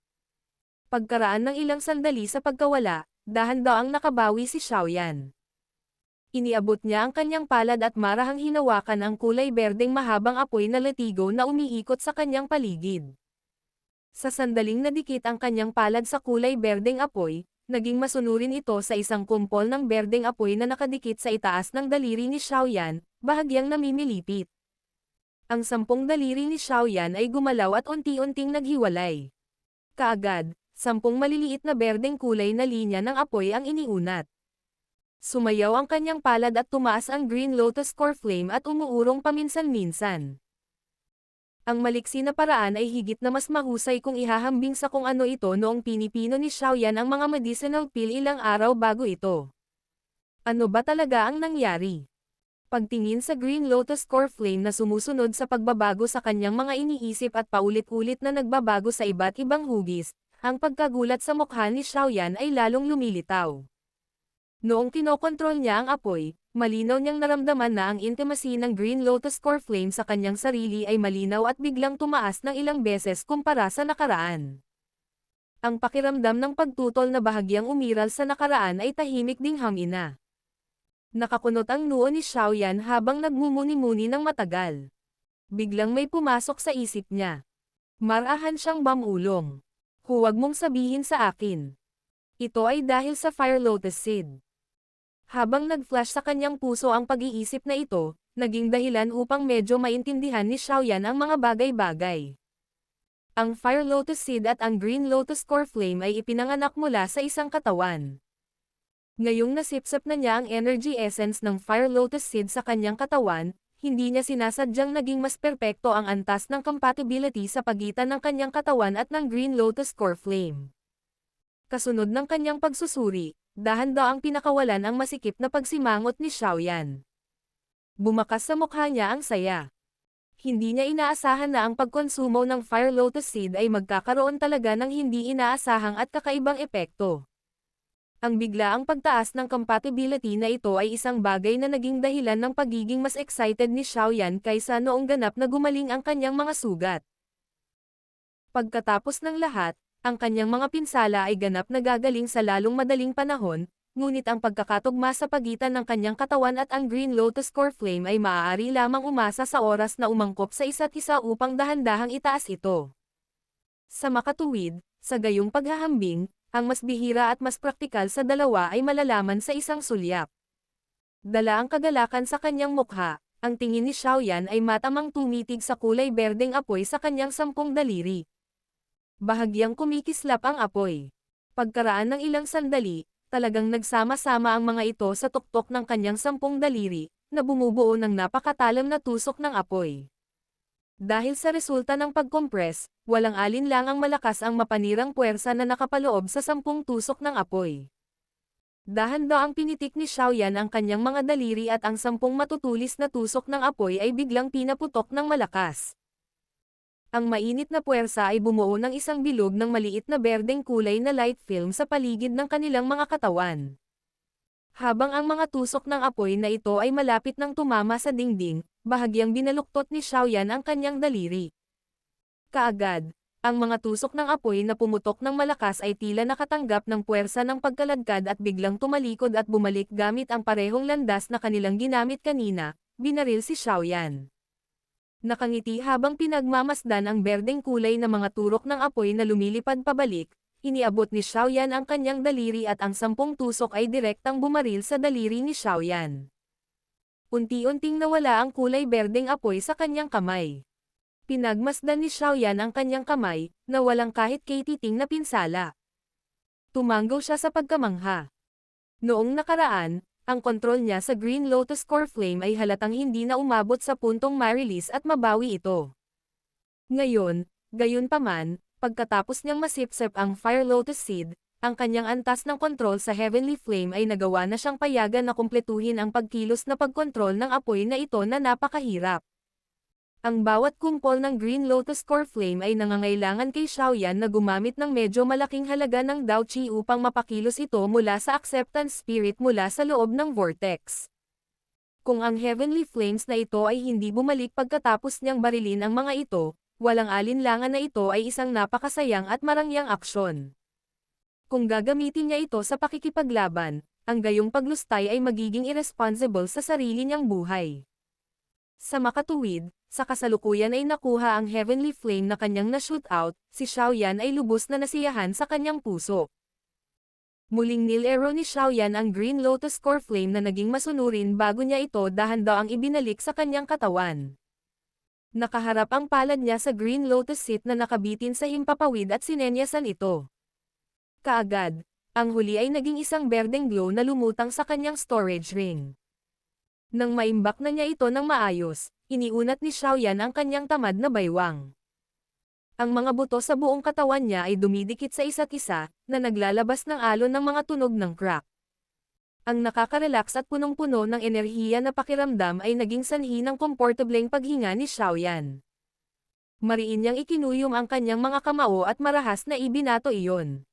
Pagkaraan ng ilang sandali sa pagkawala, dahan-daang nakabawi si Xiaoyan. Iniabot niya ang kanyang palad at marahang hinawakan ang kulay berdeng mahabang apoy na latigo na umiikot sa kanyang paligid. Sa sandaling nadikit ang kanyang palad sa kulay berdeng apoy, naging masunurin ito sa isang kumpol ng berdeng apoy na nakadikit sa itaas ng daliri ni Xiaoyan, bahagyang namimilipit. Ang 10 daliri ni Xiaoyan ay gumalaw at unti-unting naghiwalay. Kaagad, 10 maliliit na berdeng kulay na linya ng apoy ang iniunat. Sumayaw ang kanyang palad at tumaas ang Green Lotus Core Flame at umuurong paminsan-minsan. Ang maliksi na paraan ay higit na mas mahusay kung ihahambing sa kung ano ito noong pinipino ni Xiaoyan ang mga medicinal pill ilang araw bago ito. Ano ba talaga ang nangyari? Pagtingin sa Green Lotus Core Flame na sumusunod sa pagbabago sa kanyang mga iniisip at paulit-ulit na nagbabago sa iba't ibang hugis, ang pagkagulat sa mukha ni Xiaoyan ay lalong lumilitaw. Noong kinokontrol niya ang apoy, malinaw niyang naramdaman na ang intimacy ng Green Lotus Core Flame sa kanyang sarili ay malinaw at biglang tumaas ng ilang beses kumpara sa nakaraan. Ang pakiramdam ng pagtutol na bahagyang umiral sa nakaraan ay tahimik ding hamina. Nakakunot ang noo ni Xiaoyan habang nagmumuni-muni ng matagal. Biglang may pumasok sa isip niya. Marahan siyang bamulong. Huwag mong sabihin sa akin. Ito ay dahil sa Fire Lotus Seed. Habang nag-flash sa kanyang puso ang pag-iisip na ito, naging dahilan upang medyo maintindihan ni Xiaoyan ang mga bagay-bagay. Ang Fire Lotus Seed at ang Green Lotus Core Flame ay ipinanganak mula sa isang katawan. Ngayong nasipsap na niya ang energy essence ng Fire Lotus Seed sa kanyang katawan, hindi niya sinasadyang naging mas perpekto ang antas ng compatibility sa pagitan ng kanyang katawan at ng Green Lotus Core Flame. Kasunod ng kanyang pagsusuri, dahan-daang pinakawalan ang masikip na pagsimangot ni Xiaoyan. Bumakas sa mukha niya ang saya. Hindi niya inaasahan na ang pagkonsumo ng Fire Lotus Seed ay magkakaroon talaga ng hindi inaasahang at kakaibang epekto. Ang biglaang pagtaas ng compatibility na ito ay isang bagay na naging dahilan ng pagiging mas excited ni Xiaoyan kaysa noong ganap na gumaling ang kanyang mga sugat. Pagkatapos ng lahat, ang kanyang mga pinsala ay ganap na gagaling sa lalong madaling panahon, ngunit ang pagkakatugma sa pagitan ng kanyang katawan at ang Green Lotus Core Flame ay maaari lamang umasa sa oras na umangkop sa isa't isa upang dahan-dahang itaas ito. Sa makatuwid, sa gayong paghahambing, ang mas bihira at mas praktikal sa dalawa ay malalaman sa isang sulyap. Dala ang kagalakan sa kanyang mukha, ang tingin ni Xiaoyan ay matamang tumitig sa kulay berdeng apoy sa kanyang 10 daliri. Bahagyang kumikislap ang apoy. Pagkaraan ng ilang sandali, talagang nagsama-sama ang mga ito sa tuktok ng kanyang 10 daliri, na bumubuo ng napakatalam na tusok ng apoy. Dahil sa resulta ng pagkompress, walang alinlangang malakas ang mapanirang puwersa na nakapaloob sa 10 tusok ng apoy. Dahan-daang pinitik ni Xiaoyan ang kanyang mga daliri at ang 10 matutulis na tusok ng apoy ay biglang pinaputok ng malakas. Ang mainit na puwersa ay bumuo ng isang bilog ng maliit na berdeng kulay na light film sa paligid ng kanilang mga katawan. Habang ang mga tusok ng apoy na ito ay malapit ng tumama sa dingding, bahagyang binaluktot ni Xiaoyan ang kanyang daliri. Kaagad, ang mga tusok ng apoy na pumutok ng malakas ay tila nakatanggap ng puwersa ng pagkaladkad at biglang tumalikod at bumalik gamit ang parehong landas na kanilang ginamit kanina, binaril si Xiaoyan. Nakangiti habang pinagmamasdan ang berdeng kulay na mga turok ng apoy na lumilipad pabalik, iniabot ni Xiaoyan ang kanyang daliri at ang 10 tusok ay direktang bumaril sa daliri ni Xiaoyan. Unti-unting nawala ang kulay berdeng apoy sa kanyang kamay. Pinagmasdan ni Xiaoyan ang kanyang kamay, na walang kahit katiting na pinsala. Tumanggo siya sa pagkamangha. Noong nakaraan, ang kontrol niya sa Green Lotus Core Flame ay halatang hindi na umabot sa puntong ma-release at mabawi ito. Ngayon, gayunpaman, pagkatapos niyang masipsip ang Fire Lotus Seed, ang kanyang antas ng kontrol sa Heavenly Flame ay nagawa na siyang payagan na kumpletuhin ang pagkilos na pagkontrol ng apoy na ito na napakahirap. Ang bawat kumpol ng Green Lotus Core Flame ay nangangailangan kay Xiaoyan na gumamit ng medyo malaking halaga ng Dao Qi upang mapakilos ito mula sa Acceptance Spirit mula sa loob ng Vortex. Kung ang Heavenly Flames na ito ay hindi bumalik pagkatapos niyang barilin ang mga ito, walang alinlangan na ito ay isang napakasayang at marangyang aksyon. Kung gagamitin niya ito sa pakikipaglaban, ang gayong paglustay ay magiging irresponsible sa sarili niyang buhay. Sa makatuwid, sa kasalukuyan ay nakuha ang Heavenly Flame na kanyang na-shoot out, si Xiaoyan ay lubos na nasiyahan sa kanyang puso. Muling nilero ni Xiaoyan ang Green Lotus Core Flame na naging masunurin bago niya ito dahan-daang ibinalik sa kanyang katawan. Nakaharap ang palad niya sa Green Lotus Seat na nakabitin sa himpapawid at sinenyasan ito. Kaagad, ang huli ay naging isang berdeng glow na lumutang sa kanyang storage ring. Nang maimbak na niya ito ng maayos, iniunat ni Xiaoyan ang kanyang tamad na baywang. Ang mga buto sa buong katawan niya ay dumidikit sa isa't isa, na naglalabas ng alon ng mga tunog ng crack. Ang nakaka-relax at punong-puno ng enerhiya na pakiramdam ay naging sanhi ng komportableng paghinga ni Xiaoyan. Mariin niyang ikinuyom ang kanyang mga kamao at marahas na ibinato iyon.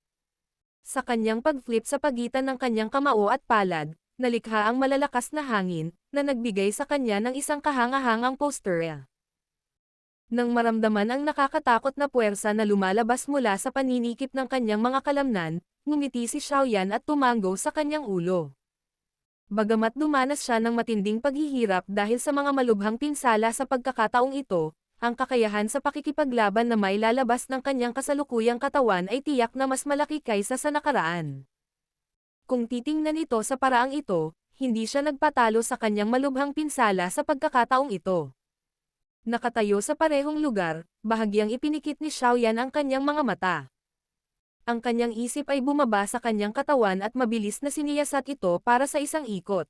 Sa kanyang pag-flip sa pagitan ng kanyang kamao at palad, nalikha ang malalakas na hangin, na nagbigay sa kanya ng isang kahanga-hangang postura. Nang maramdaman ang nakakatakot na puwersa na lumalabas mula sa paninikip ng kanyang mga kalamnan, ngumiti si Xiaoyan at tumanggo sa kanyang ulo. Bagamat dumanas siya ng matinding paghihirap dahil sa mga malubhang pinsala sa pagkakataong ito, ang kakayahan sa pakikipaglaban na may lalabas ng kanyang kasalukuyang katawan ay tiyak na mas malaki kaysa sa nakaraan. Kung titingnan ito sa paraang ito, hindi siya nagpatalo sa kanyang malubhang pinsala sa pagkakataong ito. Nakatayo sa parehong lugar, bahagyang ipinikit ni Xiaoyan ang kanyang mga mata. Ang kanyang isip ay bumaba sa kanyang katawan at mabilis na siniyasat ito para sa isang ikot.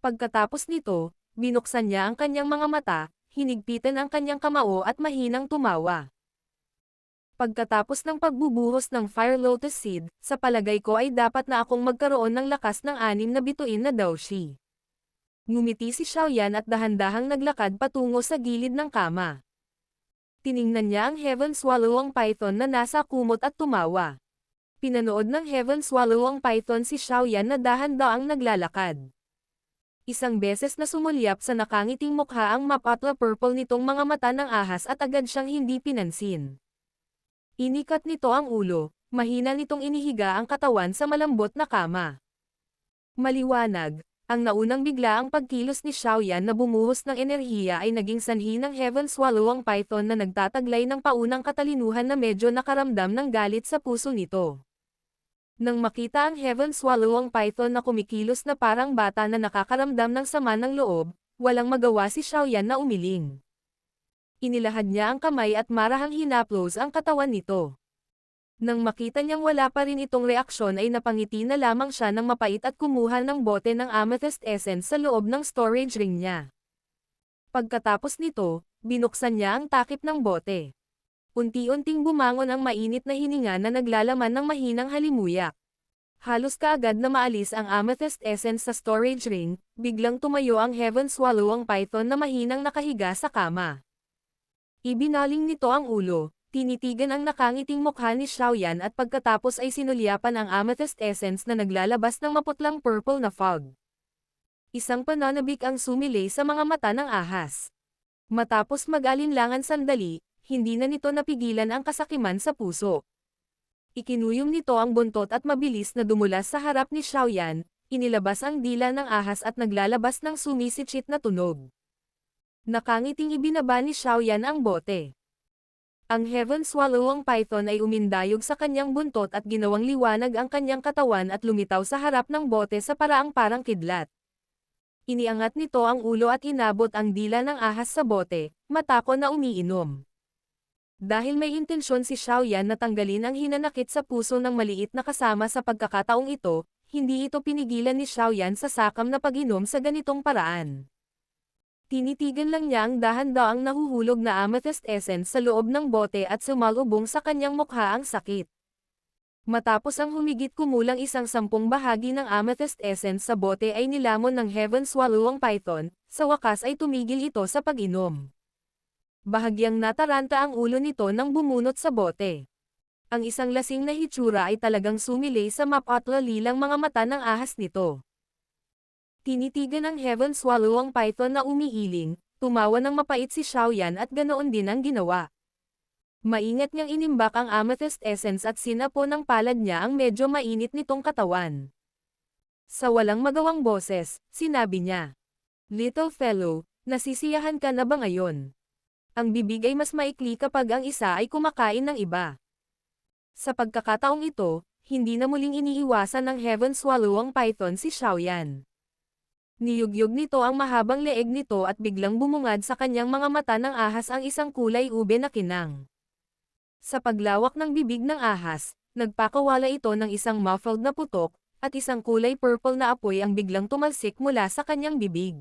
Pagkatapos nito, binuksan niya ang kanyang mga mata, hinigpitan ang kanyang kamao at mahinang tumawa. Pagkatapos ng pagbubuhos ng Fire Lotus Seed, sa palagay ko ay dapat na akong magkaroon ng lakas ng 6 na bituin na Dao Qi. Ngumiti si Xiaoyan at dahan-dahang naglakad patungo sa gilid ng kama. Tiningnan niya ang Heaven Swallow ang python na nasa kumot at tumawa. Pinanood ng Heaven Swallow ang python si Xiaoyan na dahan-daang naglalakad. Isang beses na sumulyap sa nakangiting mukha ang mapatla purple nitong mga mata ng ahas at agad siyang hindi pinansin. Inikat nito ang ulo, mahina nitong inihiga ang katawan sa malambot na kama. Maliwanag, ang naunang bigla ang pagkilos ni Xiaoyan na bumuhos ng enerhiya ay naging sanhi ng Heaven Swallow ang python na nagtataglay ng paunang katalinuhan na medyo nakaramdam ng galit sa puso nito. Nang makita ang Heaven Swallow ang python na kumikilos na parang bata na nakakaramdam ng sama ng loob, walang magawa si Xiaoyan na umiling. Inilahad niya ang kamay at marahang hinaplos ang katawan nito. Nang makita niyang wala pa rin itong reaksyon ay napangiti na lamang siya ng mapait at kumuha ng bote ng amethyst essence sa loob ng storage ring niya. Pagkatapos nito, binuksan niya ang takip ng bote. Unti-unting bumangon ang mainit na hininga na naglalaman ng mahinang halimuyak. Halos kaagad na maalis ang amethyst essence sa storage ring, biglang tumayo ang Heaven Swallow ang python na mahinang nakahiga sa kama. Ibinaling nito ang ulo. Tinitigan ang nakangiting mukha ni Xiaoyan at pagkatapos ay sinulyapan ang amethyst essence na naglalabas ng maputlang purple na fog. Isang pananabik ang sumilay sa mga mata ng ahas. Matapos mag-alinlangan sandali, hindi na nito napigilan ang kasakiman sa puso. Ikinuyom nito ang buntot at mabilis na dumulas sa harap ni Xiaoyan, inilabas ang dila ng ahas at naglalabas ng sumisitsit na tunog. Nakangiting ibinaba ni Xiaoyan ang bote. Ang Heaven Swallow ang python ay umindayog sa kanyang buntot at ginawang liwanag ang kanyang katawan at lumitaw sa harap ng bote sa paraang parang kidlat. Iniangat nito ang ulo at inabot ang dila ng ahas sa bote, matako na umiinom. Dahil may intensyon si Xiaoyan na tanggalin ang hinanakit sa puso ng maliit na kasama sa pagkakataong ito, hindi ito pinigilan ni Xiaoyan sa sakam na pag-inom sa ganitong paraan. Tinitigan lang niya ang dahan-daang nahuhulog na amethyst essence sa loob ng bote at sumalubong sa kanyang mukha ang sakit. Matapos ang humigit kumulang 1/10 bahagi ng amethyst essence sa bote ay nilamon ng Heaven Swallow ang python, sa wakas ay tumigil ito sa pag-inom. Bahagyang nataranta ang ulo nito nang bumunot sa bote. Ang isang lasing na hitsura ay talagang sumilay sa mapatla-lilang mga mata ng ahas nito. Tinitigan ng Heaven Swallow ang python na umiiling, tumawa ng mapait si Xiaoyan at ganoon din ang ginawa. Maingat niyang inimbak ang amethyst essence at sinapo ng palad niya ang medyo mainit nitong katawan. Sa walang magawang boses, sinabi niya, "Little fellow, nasisiyahan ka na ba ngayon? Ang bibig ay mas maikli kapag ang isa ay kumakain ng iba." Sa pagkakataong ito, hindi na muling iniiwasan ng Heaven Swallow ang python si Xiaoyan. Niyugyug nito ang mahabang leeg nito at biglang bumungad sa kanyang mga mata ng ahas ang isang kulay ube na kinang. Sa paglawak ng bibig ng ahas, nagpakawala ito ng isang muffled na putok, at isang kulay purple na apoy ang biglang tumalsik mula sa kanyang bibig.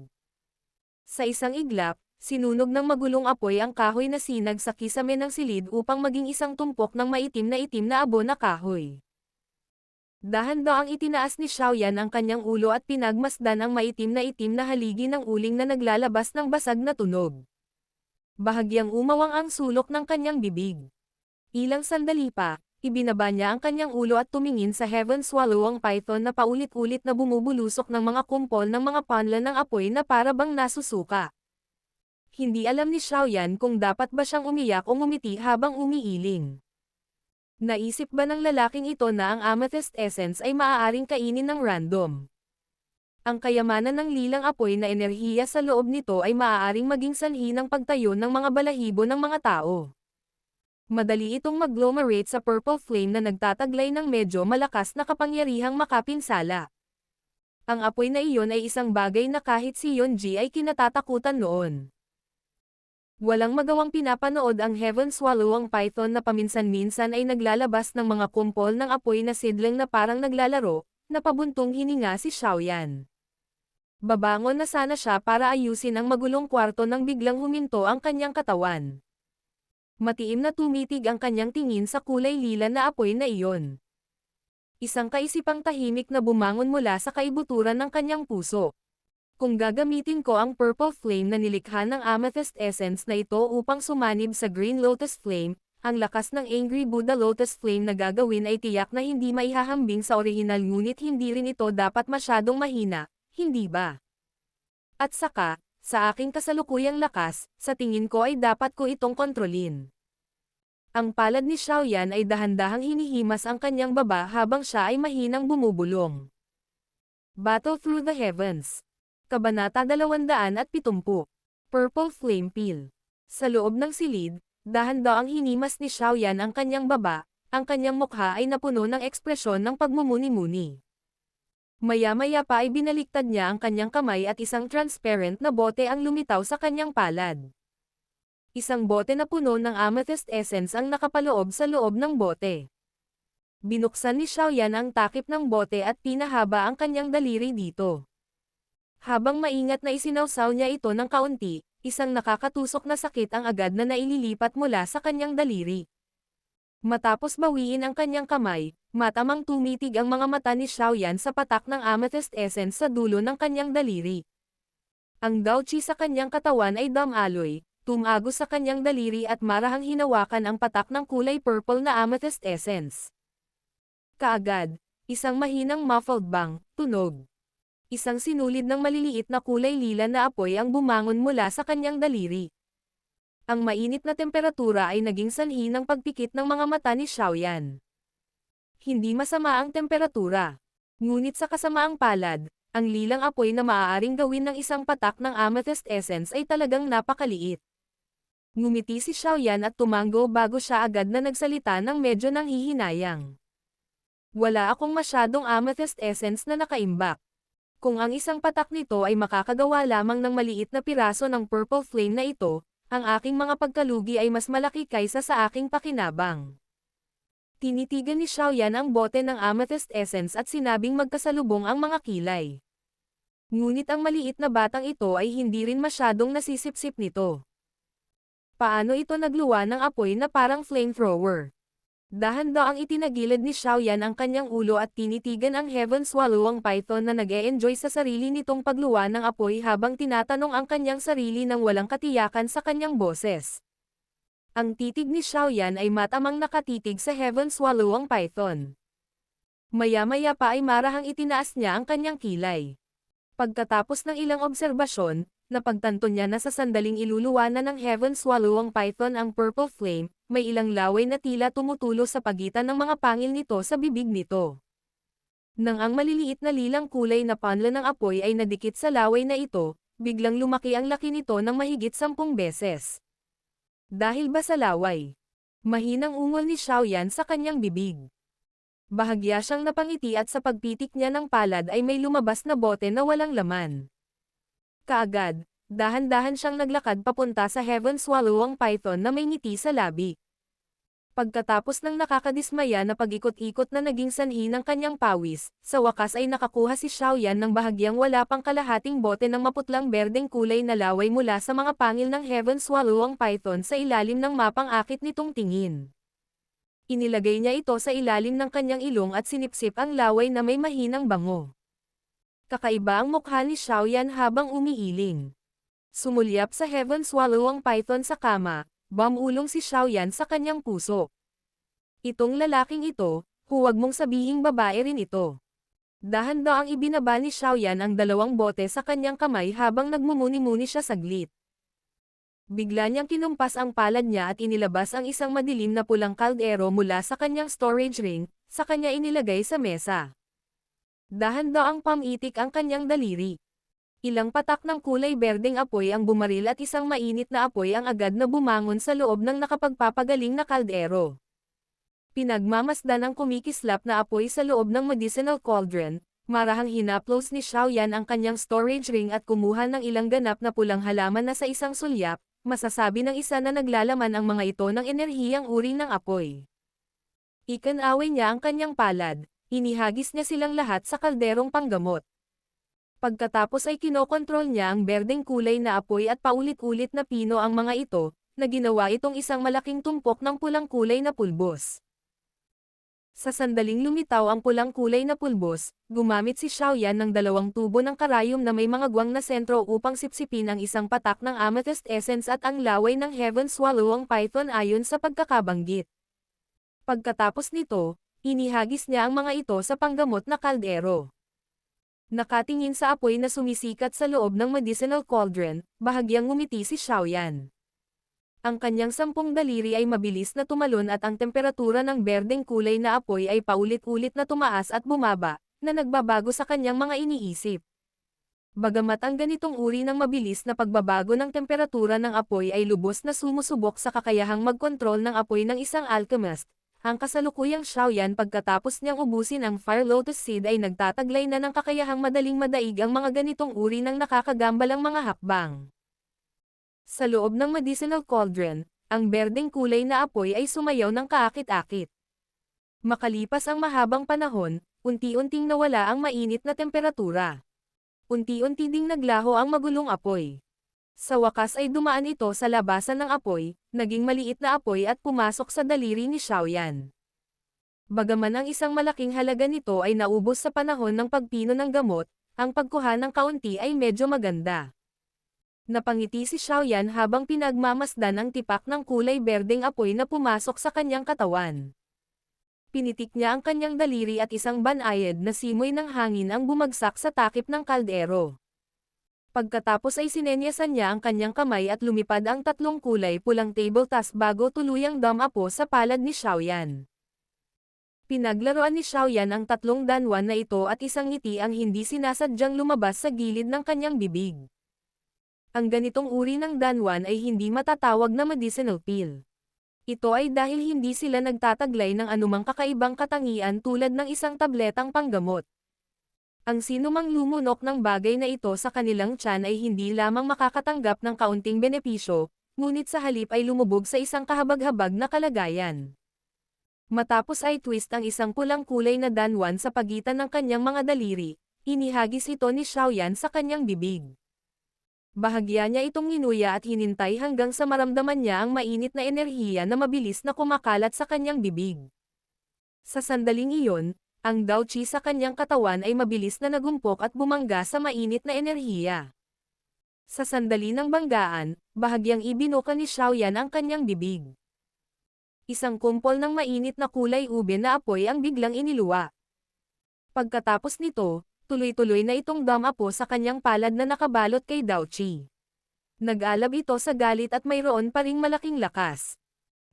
Sa isang iglap, sinunog ng magulong apoy ang kahoy na sinag sa kisame ng silid upang maging isang tumpok ng maitim na abo na kahoy. Dahan-daang itinaas ni Xiaoyan ang kanyang ulo at pinagmasdan ang maitim na haligi ng uling na naglalabas ng basag na tunog. Bahagyang umawang ang sulok ng kanyang bibig. Ilang sandali pa, ibinaba niya ang kanyang ulo at tumingin sa Heaven Swallow ang python na paulit-ulit na bumubulusok ng mga kumpol ng mga panla ng apoy na para bang nasusuka. Hindi alam ni Xiaoyan kung dapat ba siyang umiyak o ngumiti habang umiiling. Naisip ba ng lalaking ito na ang amethyst essence ay maaaring kainin ng random? Ang kayamanan ng lilang apoy na enerhiya sa loob nito ay maaaring maging sanhi ng pagtayo ng mga balahibo ng mga tao. Madali itong mag-agglomerate sa purple flame na nagtataglay ng medyo malakas na kapangyarihang makapinsala. Ang apoy na iyon ay isang bagay na kahit si Yonji ay kinatatakutan noon. Walang magawang pinapanood ang Heaven Swallow ang python na paminsan-minsan ay naglalabas ng mga kumpol ng apoy na sidlang na parang naglalaro, na pabuntong hininga si Xiaoyan. Babangon na sana siya para ayusin ang magulong kwarto nang biglang huminto ang kanyang katawan. Matiim na tumitig ang kanyang tingin sa kulay lila na apoy na iyon. Isang kaisipang tahimik na bumangon mula sa kaibuturan ng kanyang puso. Kung gagamitin ko ang purple flame na nilikha ng amethyst essence na ito upang sumanib sa green lotus flame, ang lakas ng angry Buddha lotus flame na gagawin ay tiyak na hindi maihahambing sa orihinal ngunit hindi rin ito dapat masyadong mahina, hindi ba? At saka, sa aking kasalukuyang lakas, sa tingin ko ay dapat ko itong kontrolin. Ang palad ni Xiaoyan ay dahan-dahang hinihimas ang kanyang baba habang siya ay mahinang bumubulong. Battle Through the Heavens. Kabanata 270. Purple Flame Peel. Sa loob ng silid, dahan-dahang hinimas ni Xiaoyan ang kanyang baba, ang kanyang mukha ay napuno ng ekspresyon ng pagmumuni-muni. Maya-maya pa ay binaliktad niya ang kanyang kamay at isang transparent na bote ang lumitaw sa kanyang palad. Isang bote na puno ng amethyst essence ang nakapaloob sa loob ng bote. Binuksan ni Xiaoyan ang takip ng bote at pinahaba ang kanyang daliri dito. Habang maingat na isinawsaw niya ito ng kaunti, isang nakakatusok na sakit ang agad na naililipat mula sa kanyang daliri. Matapos bawiin ang kanyang kamay, matamang tumitig ang mga mata ni Xiaoyan sa patak ng amethyst essence sa dulo ng kanyang daliri. Ang Daoqi sa kanyang katawan ay damaloy, tumagos sa kanyang daliri at marahang hinawakan ang patak ng kulay purple na amethyst essence. Kaagad, isang mahinang muffled bang, tunog. Isang sinulid ng maliliit na kulay lila na apoy ang bumangon mula sa kanyang daliri. Ang mainit na temperatura ay naging sanhi ng pagpikit ng mga mata ni Xiaoyan. Hindi masama ang temperatura. Ngunit sa kasamaang palad, ang lilang apoy na maaaring gawin ng isang patak ng amethyst essence ay talagang napakaliit. Ngumiti si Xiaoyan at tumango bago siya agad na nagsalita ng medyo nanghihinayang. Wala akong masyadong amethyst essence na nakaimbak. Kung ang isang patak nito ay makakagawa lamang ng maliit na piraso ng purple flame na ito, ang aking mga pagkalugi ay mas malaki kaysa sa aking pakinabang. Tinitigan ni Xiaoyan ang bote ng amethyst essence at sinabing magkasalubong ang mga kilay. Ngunit ang maliit na batang ito ay hindi rin masyadong nasisipsip nito. Paano ito nagluwa ng apoy na parang flamethrower? Dahan-daang itinagilid ni Xiaoyan ang kanyang ulo at tinitigan ang Heaven Swallowing Python na nag-e-enjoy sa sarili nitong pagluwa ng apoy habang tinatanong ang kanyang sarili ng walang katiyakan sa kanyang boses. Ang titig ni Xiaoyan ay matamang nakatitig sa Heaven Swallowing Python. Maya-maya pa ay marahang itinaas niya ang kanyang kilay. Pagkatapos ng ilang obserbasyon, napagtanto niya na sa sandaling iluluwa na ng Heaven Swallowing Python ang purple flame, may ilang laway na tila tumutulo sa pagitan ng mga pangil nito sa bibig nito. Nang ang maliliit na lilang kulay na panla ng apoy ay nadikit sa laway na ito, biglang lumaki ang laki nito ng mahigit 10 beses. Dahil ba sa laway? Mahinang ungol ni Xiaoyan sa kanyang bibig. Bahagya siyang napangiti at sa pagpitik niya ng palad ay may lumabas na bote na walang laman. Kaagad, dahan-dahan siyang naglakad papunta sa Heaven Swallowing Python na may ngiti sa labi. Pagkatapos ng nakakadismaya na pag-ikot-ikot na naging sanhi ng kanyang pawis, sa wakas ay nakakuha si Xiaoyan ng bahagyang wala pang kalahating bote ng maputlang berdeng kulay na laway mula sa mga pangil ng Heaven Swallowing Python sa ilalim ng mapang akit nitong tingin. Inilagay niya ito sa ilalim ng kanyang ilong at sinipsip ang laway na may mahinang bango. Kakaiba ang mukha ni Xiaoyan habang umiiling. Sumulyap sa Heaven Swallowing Python sa kama, bumulong si Xiaoyan sa kanyang puso. Itong lalaking ito, huwag mong sabihing babae rin ito. Dahan-daang ibinaba ni Xiaoyan ang 2 bote sa kanyang kamay habang nagmumuni-muni siya saglit. Bigla niyang kinumpas ang palad niya at inilabas ang isang madilim na pulang kaldero mula sa kanyang storage ring, sa kanya inilagay sa mesa. Dahan-daang pamitik ang kanyang daliri. Ilang patak ng kulay berdeng apoy ang bumaril at isang mainit na apoy ang agad na bumangon sa loob ng nakapagpapagaling na kaldero. Pinagmamasdan ang kumikislap na apoy sa loob ng medicinal cauldron, marahang hinaplos ni Xiaoyan ang kanyang storage ring at kumuha ng ilang ganap na pulang halaman na sa isang sulyap, masasabi ng isa na naglalaman ang mga ito ng enerhiyang uri ng apoy. Ikanaway niya ang kanyang palad, inihagis niya silang lahat sa kalderong panggamot. Pagkatapos ay kinokontrol niya ang berdeng kulay na apoy at paulit-ulit na pino ang mga ito, na ginawa itong isang malaking tumpok ng pulang kulay na pulbos. Sa sandaling lumitaw ang pulang kulay na pulbos, gumamit si Xiaoyan ng 2 tubo ng karayom na may mga guwang na sentro upang sipsipin ang isang patak ng amethyst essence at ang laway ng Heaven Swallowing Python ayon sa pagkakabanggit. Pagkatapos nito, inihagis niya ang mga ito sa panggamot na kaldero. Nakatingin sa apoy na sumisikat sa loob ng medicinal cauldron, bahagyang ngumiti si Xiaoyan. Ang kanyang 10 daliri ay mabilis na tumalon at ang temperatura ng berdeng kulay na apoy ay paulit-ulit na tumaas at bumaba, na nagbabago sa kanyang mga iniisip. Bagamat ang ganitong uri ng mabilis na pagbabago ng temperatura ng apoy ay lubos na sumusubok sa kakayahang magkontrol ng apoy ng isang alchemist, ang kasalukuyang Xiaoyan pagkatapos niyang ubusin ang Fire Lotus Seed ay nagtataglay na ng kakayahang madaling madaig ang mga ganitong uri ng nakakagambalang mga hakbang. Sa loob ng medicinal cauldron, ang berdeng kulay na apoy ay sumayaw ng kaakit-akit. Makalipas ang mahabang panahon, unti-unting nawala ang mainit na temperatura. Unti-unti ding naglaho ang magulong apoy. Sa wakas ay dumaan ito sa labasan ng apoy, naging maliit na apoy at pumasok sa daliri ni Xiaoyan. Bagaman ang isang malaking halaga nito ay naubos sa panahon ng pagpino ng gamot, ang pagkuha ng kaunti ay medyo maganda. Napangiti si Xiaoyan habang pinagmamasdan ang tipak ng kulay berdeng apoy na pumasok sa kanyang katawan. Pinitik niya ang kanyang daliri at isang banayad na simoy ng hangin ang bumagsak sa takip ng kaldero. Pagkatapos ay sinenyasan niya ang kanyang kamay at lumipad ang 3 kulay pulang tabletop bago tuluyang dumapo sa palad ni Xiaoyan. Pinaglaruan ni Xiaoyan ang 3 danwan na ito at isang ngiti ang hindi sinasadyang lumabas sa gilid ng kanyang bibig. Ang ganitong uri ng danwan ay hindi matatawag na medicinal pill. Ito ay dahil hindi sila nagtataglay ng anumang kakaibang katangian tulad ng isang tabletang panggamot. Ang sinumang lumunok ng bagay na ito sa kanilang tiyan ay hindi lamang makakatanggap ng kaunting benepisyo, ngunit sa halip ay lumubog sa isang kahabag-habag na kalagayan. Matapos ay twist ang isang pulang kulay na danwan sa pagitan ng kanyang mga daliri, inihagis ito ni Xiaoyan sa kanyang bibig. Bahagya niya itong nginuya at hinintay hanggang sa maramdaman niya ang mainit na enerhiya na mabilis na kumakalat sa kanyang bibig. Sa sandaling iyon, ang Dao Qi sa kanyang katawan ay mabilis na nagumpok at bumangga sa mainit na enerhiya. Sa sandali ng banggaan, bahagyang ibinuka ni Xiaoyan ang kanyang bibig. Isang kumpol ng mainit na kulay ube na apoy ang biglang iniluwa. Pagkatapos nito, tuloy-tuloy na itong dumapo sa kanyang palad na nakabalot kay Dao Qi. Nag-alab ito sa galit at mayroon pa ring malaking lakas.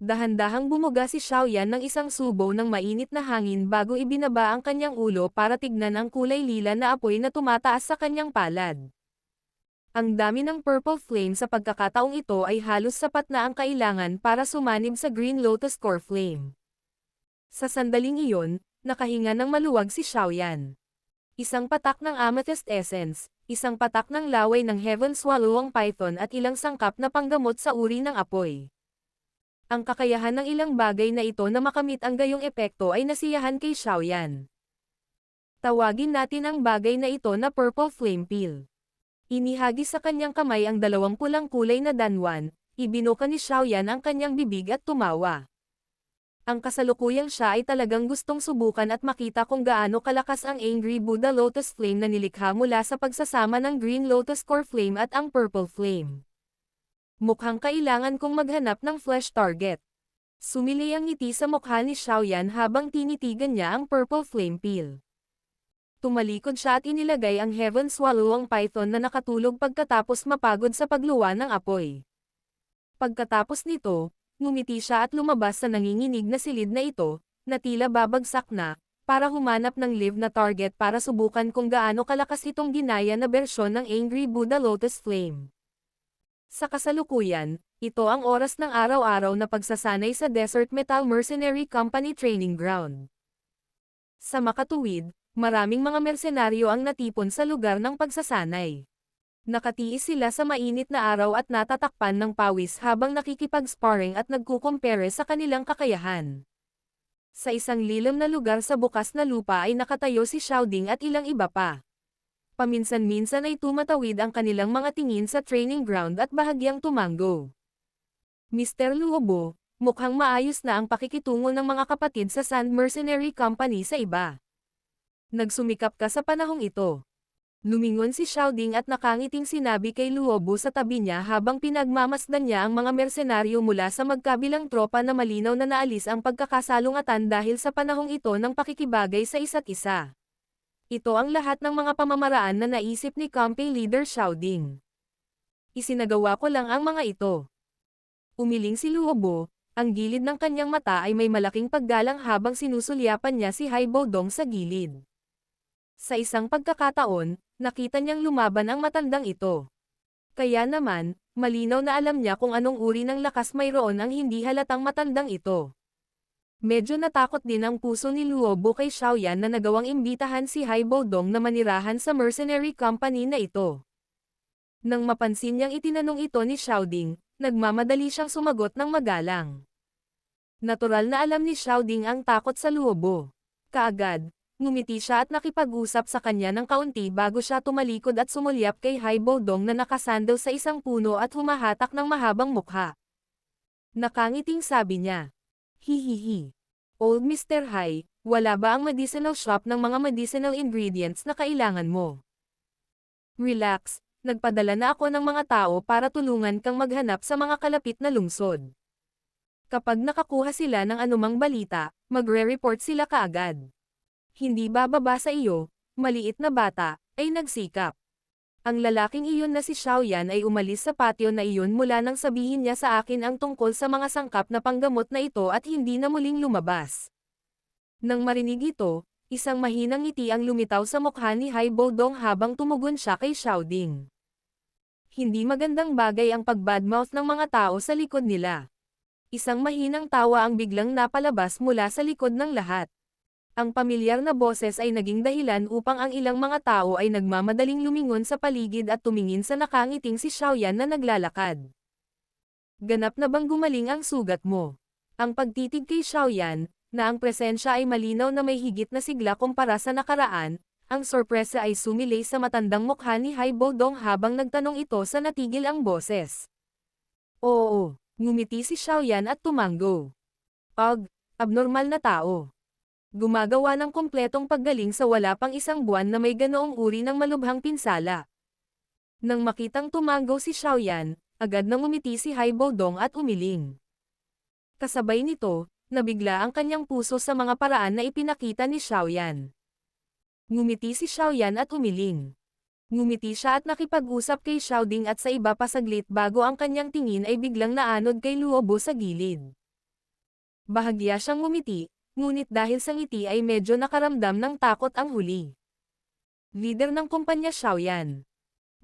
Dahan-dahang bumuga si Xiaoyan ng isang subo ng mainit na hangin bago ibinaba ang kanyang ulo para tignan ang kulay lila na apoy na tumataas sa kanyang palad. Ang dami ng purple flame sa pagkakataong ito ay halos sapat na ang kailangan para sumanib sa Green Lotus Core Flame. Sa sandaling iyon, nakahinga ng maluwag si Xiaoyan. Isang patak ng amethyst essence, isang patak ng laway ng Heaven Swallowing Python at ilang sangkap na panggamot sa uri ng apoy. Ang kakayahan ng ilang bagay na ito na makamit ang gayong epekto ay nasiyahan kay Xiaoyan. Tawagin natin ang bagay na ito na Purple Flame Pill. Inihagis sa kanyang kamay ang 2 pulang kulay na danwan, ibinuka ni Xiaoyan ang kanyang bibig at tumawa. Ang kasalukuyang siya ay talagang gustong subukan at makita kung gaano kalakas ang Angry Buddha Lotus Flame na nilikha mula sa pagsasama ng Green Lotus Core Flame at ang Purple Flame. Mukhang kailangan kong maghanap ng flesh target. Sumili ang ngiti sa mukha ni Xiaoyan habang tinitigan niya ang Purple Flame Pill. Tumalikod siya at inilagay ang Heaven Swallowing Python na nakatulog pagkatapos mapagod sa pagluwa ng apoy. Pagkatapos nito, ngumiti siya at lumabas sa nanginginig na silid na ito, na tila babagsak na, para humanap ng live na target para subukan kung gaano kalakas itong ginaya na bersyon ng Angry Buddha Lotus Flame. Sa kasalukuyan, ito ang oras ng araw-araw na pagsasanay sa Desert Metal Mercenary Company Training Ground. Sa makatuwid, maraming mga mersenaryo ang natipon sa lugar ng pagsasanay. Nakatiis sila sa mainit na araw at natatakpan ng pawis habang nakikipag-sparring at nagkukumpere sa kanilang kakayahan. Sa isang lilim na lugar sa bukas na lupa ay nakatayo si Xiaoding at ilang iba pa. Paminsan-minsan ay tumatawid ang kanilang mga tingin sa training ground at bahagyang tumango. Mr. Luobo, mukhang maayos na ang pakikitungo ng mga kapatid sa Sand Mercenary Company sa iba. Nagsumikap ka sa panahong ito. Lumingon si Xiaoding at nakangiting sinabi kay Luobo sa tabi niya habang pinagmamasdan niya ang mga mersenaryo mula sa magkabilang tropa na malinaw na naalis ang pagkakasalungatan dahil sa panahong ito ng pakikibagay sa isa't isa. Ito ang lahat ng mga pamamaraan na naisip ni campaign leader Xiaoding. Isinagawa ko lang ang mga ito. Umiling si Luobo, ang gilid ng kanyang mata ay may malaking paggalang habang sinusulyapan niya si Hai Bodong sa gilid. Sa isang pagkakataon, nakita niyang lumaban ang matandang ito. Kaya naman, malinaw na alam niya kung anong uri ng lakas mayroon ang hindi halatang matandang ito. Medyo natakot din ang puso ni Luobo kay Xiaoyan na nagawang imbitahan si Hai Bodong na manirahan sa mercenary company na ito. Nang mapansin niyang itinanong ito ni Xiaoding, nagmamadali siyang sumagot ng magalang. Natural na alam ni Xiaoding ang takot sa Luobo. Kaagad, ngumiti siya at nakipag-usap sa kanya ng kaunti bago siya tumalikod at sumulyap kay Hai Bodong na nakasandal sa isang puno at humahatak ng mahabang mukha. Nakangiting sabi niya, "Hihihi. Old Mr. Hai, wala ba ang medicinal shop ng mga medicinal ingredients na kailangan mo? Relax, nagpadala na ako ng mga tao para tulungan kang maghanap sa mga kalapit na lungsod. Kapag nakakuha sila ng anumang balita, magre-report sila kaagad. Hindi bababa sa iyo, maliit na bata, ay nagsikap." Ang lalaking iyon na si Xiaoyan ay umalis sa patio na iyon mula nang sabihin niya sa akin ang tungkol sa mga sangkap na panggamot na ito at hindi na muling lumabas. Nang marinig ito, isang mahinang ngiti ang lumitaw sa mukha ni Hai Bodong habang tumugon siya kay Xiaoding. Hindi magandang bagay ang pag-badmouth ng mga tao sa likod nila. Isang mahinang tawa ang biglang napalabas mula sa likod ng lahat. Ang pamilyar na boses ay naging dahilan upang ang ilang mga tao ay nagmamadaling lumingon sa paligid at tumingin sa nakangiting si Xiaoyan na naglalakad. "Ganap na bang gumaling ang sugat mo?" Ang pagtitig kay Xiaoyan, na ang presensya ay malinaw na may higit na sigla kumpara sa nakaraan, ang sorpresa ay sumilay sa matandang mukha ni Hai Bodong habang nagtanong ito sa natigil ang boses. "Oo," ngumiti si Xiaoyan at tumango. Abnormal na tao. Gumagawa ng kumpletong paggaling sa wala pang isang buwan na may ganoong uri ng malubhang pinsala." Nang makitang tumango si Xiaoyan, agad nang umiti si Hai Bodong at umiling. Kasabay nito, nabigla ang kanyang puso sa mga paraan na ipinakita ni Xiaoyan. Ngumiti si Xiaoyan at umiling. Ngumiti siya at nakipag-usap kay Xiaoding at sa iba pa saglit bago ang kanyang tingin ay biglang naanod kay Luobo sa gilid. Bahagya siyang ngumiti, ngunit dahil sa ngiti ay medyo nakaramdam ng takot ang huli. Leader ng kumpanya Xiaoyan.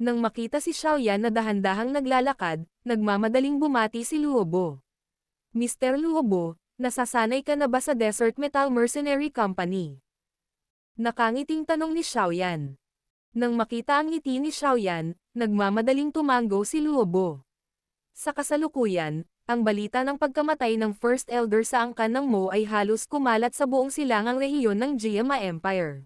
Nang makita si Xiaoyan na dahan-dahang naglalakad, nagmamadaling bumati si Luobo. "Mr. Luobo, nasasanay ka na ba sa Desert Metal Mercenary Company?" Nakangiting tanong ni Xiaoyan. Nang makita ang ngiti ni Xiaoyan, nagmamadaling tumango si Luobo. Sa kasalukuyan, ang balita ng pagkamatay ng First Elder sa angkan ng Mo ay halos kumalat sa buong silangang rehiyon ng Jiama Empire.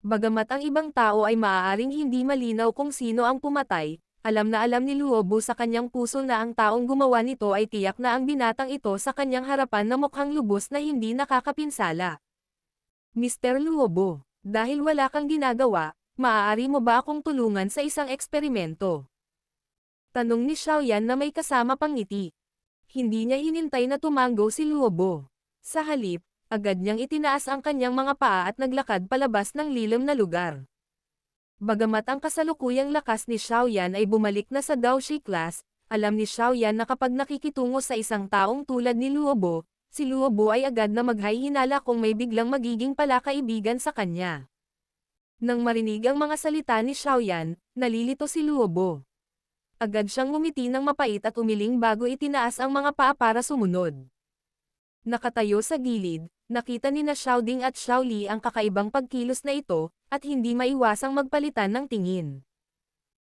Bagamat ang ibang tao ay maaaring hindi malinaw kung sino ang pumatay, alam na alam ni Luobo sa kanyang puso na ang taong gumawa nito ay tiyak na ang binatang ito sa kanyang harapan na mukhang lubos na hindi nakakapinsala. "Mr. Luobo, dahil wala kang ginagawa, maaari mo ba akong tulungan sa isang eksperimento?" Tanong ni Xiaoyan na may kasama pang ngiti. Hindi niya hinintay na tumango si Luobo. Sa halip, agad niyang itinaas ang kanyang mga paa at naglakad palabas ng lilim na lugar. Bagamat ang kasalukuyang lakas ni Xiaoyan ay bumalik na sa Daoshi class, alam ni Xiaoyan na kapag nakikitungo sa isang taong tulad ni Luobo, si Luobo ay agad na maghahinala kung may biglang magiging palakaibigan sa kanya. Nang marinig ang mga salita ni Xiaoyan, nalilito si Luobo. Agad siyang ngumiti ng mapait at umiling bago itinaas ang mga paa para sumunod. Nakatayo sa gilid, nakita ni na Xiaoding at Xiaoli ang kakaibang pagkilos na ito, at hindi maiwasang magpalitan ng tingin.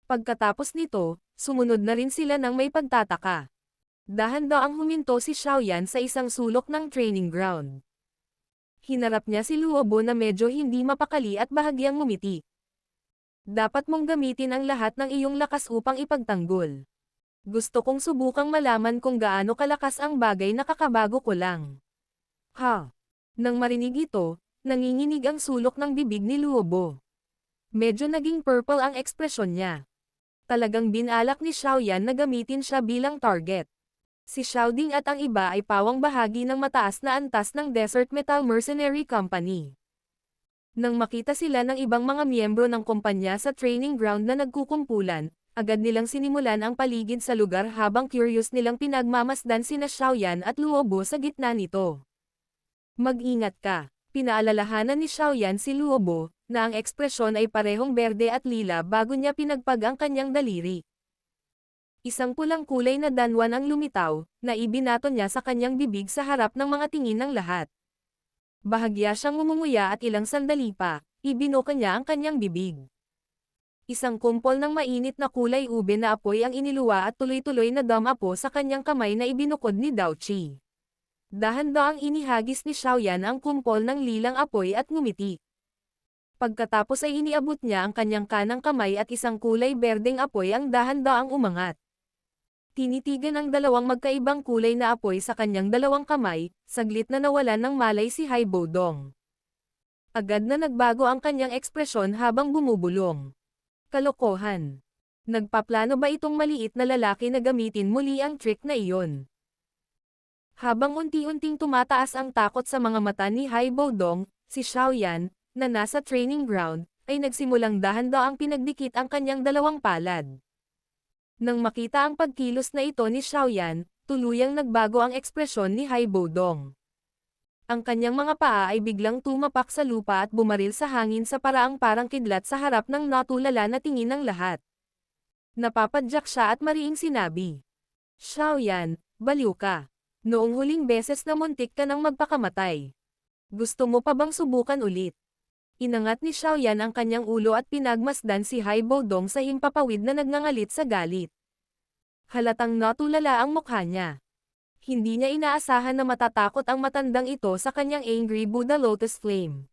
Pagkatapos nito, sumunod na rin sila ng may pagtataka. Dahan-daang huminto si Xiaoyan sa isang sulok ng training ground. Hinarap niya si Luobo na medyo hindi mapakali at bahagyang ngumiti. "Dapat mong gamitin ang lahat ng iyong lakas upang ipagtanggol. Gusto kong subukang malaman kung gaano kalakas ang bagay na kakabago ko lang. Ha? Nang marinig ito, nanginginig ang sulok ng bibig ni Luobo. Medyo naging purple ang ekspresyon niya. Talagang binalak ni Xiaoyan na gamitin siya bilang target. Si Xiaoding at ang iba ay pawang bahagi ng mataas na antas ng Desert Metal Mercenary Company. Nang makita sila ng ibang mga miyembro ng kumpanya sa training ground na nagkukumpulan, agad nilang sinimulan ang paligid sa lugar habang curious nilang pinagmamasdan sina Xiaoyan at Luobo sa gitna nito. Mag-ingat ka, pinaalalahanan ni Xiaoyan si Luobo, na ang ekspresyon ay parehong berde at lila bago niya pinagpag ang kanyang daliri. Isang pulang kulay na danwan ang lumitaw, na ibinato niya sa kanyang bibig sa harap ng mga tingin ng lahat. Bahagya siyang ngumunguya at ilang sandali pa, ibinoka niya ang kanyang bibig. Isang kumpol ng mainit na kulay ube na apoy ang iniluwa at tuloy-tuloy na damapo sa kanyang kamay na ibinukod ni Dao Qi. Dahan-daang inihagis ni Xiaoyan ang kumpol ng lilang apoy at ngumiti. Pagkatapos ay iniabot niya ang kanyang kanang kamay at isang kulay berdeng apoy ang dahan-daang umangat. Tinitigan ang dalawang magkaibang kulay na apoy sa kanyang dalawang kamay, saglit na nawalan ng malay si Hai Bodong. Agad na nagbago ang kanyang ekspresyon habang bumubulong. Kalokohan. Nagpaplano ba itong maliit na lalaki na gamitin muli ang trick na iyon? Habang unti-unting tumataas ang takot sa mga mata ni Hai Bodong, si Xiaoyan, na nasa training ground, ay nagsimulang dahan-daang pinagdikit ang kanyang dalawang palad. Nang makita ang pagkilos na ito ni Xiaoyan, tuluyang nagbago ang ekspresyon ni Hai Bodong. Ang kanyang mga paa ay biglang tumapak sa lupa at bumaril sa hangin sa paraang parang kidlat sa harap ng natulala na tingin ng lahat. Napapadyak siya at mariing sinabi, "Xiaoyan, baliw ka. Noong huling beses na muntik ka nang magpakamatay. Gusto mo pa bang subukan ulit?" Inangat ni Xiaoyan ang kanyang ulo at pinagmasdan si Hai Bodong sa himpapawid na nagngangalit sa galit. Halatang natulala ang mukha niya. Hindi niya inaasahan na matatakot ang matandang ito sa kanyang angry Buddha Lotus Flame.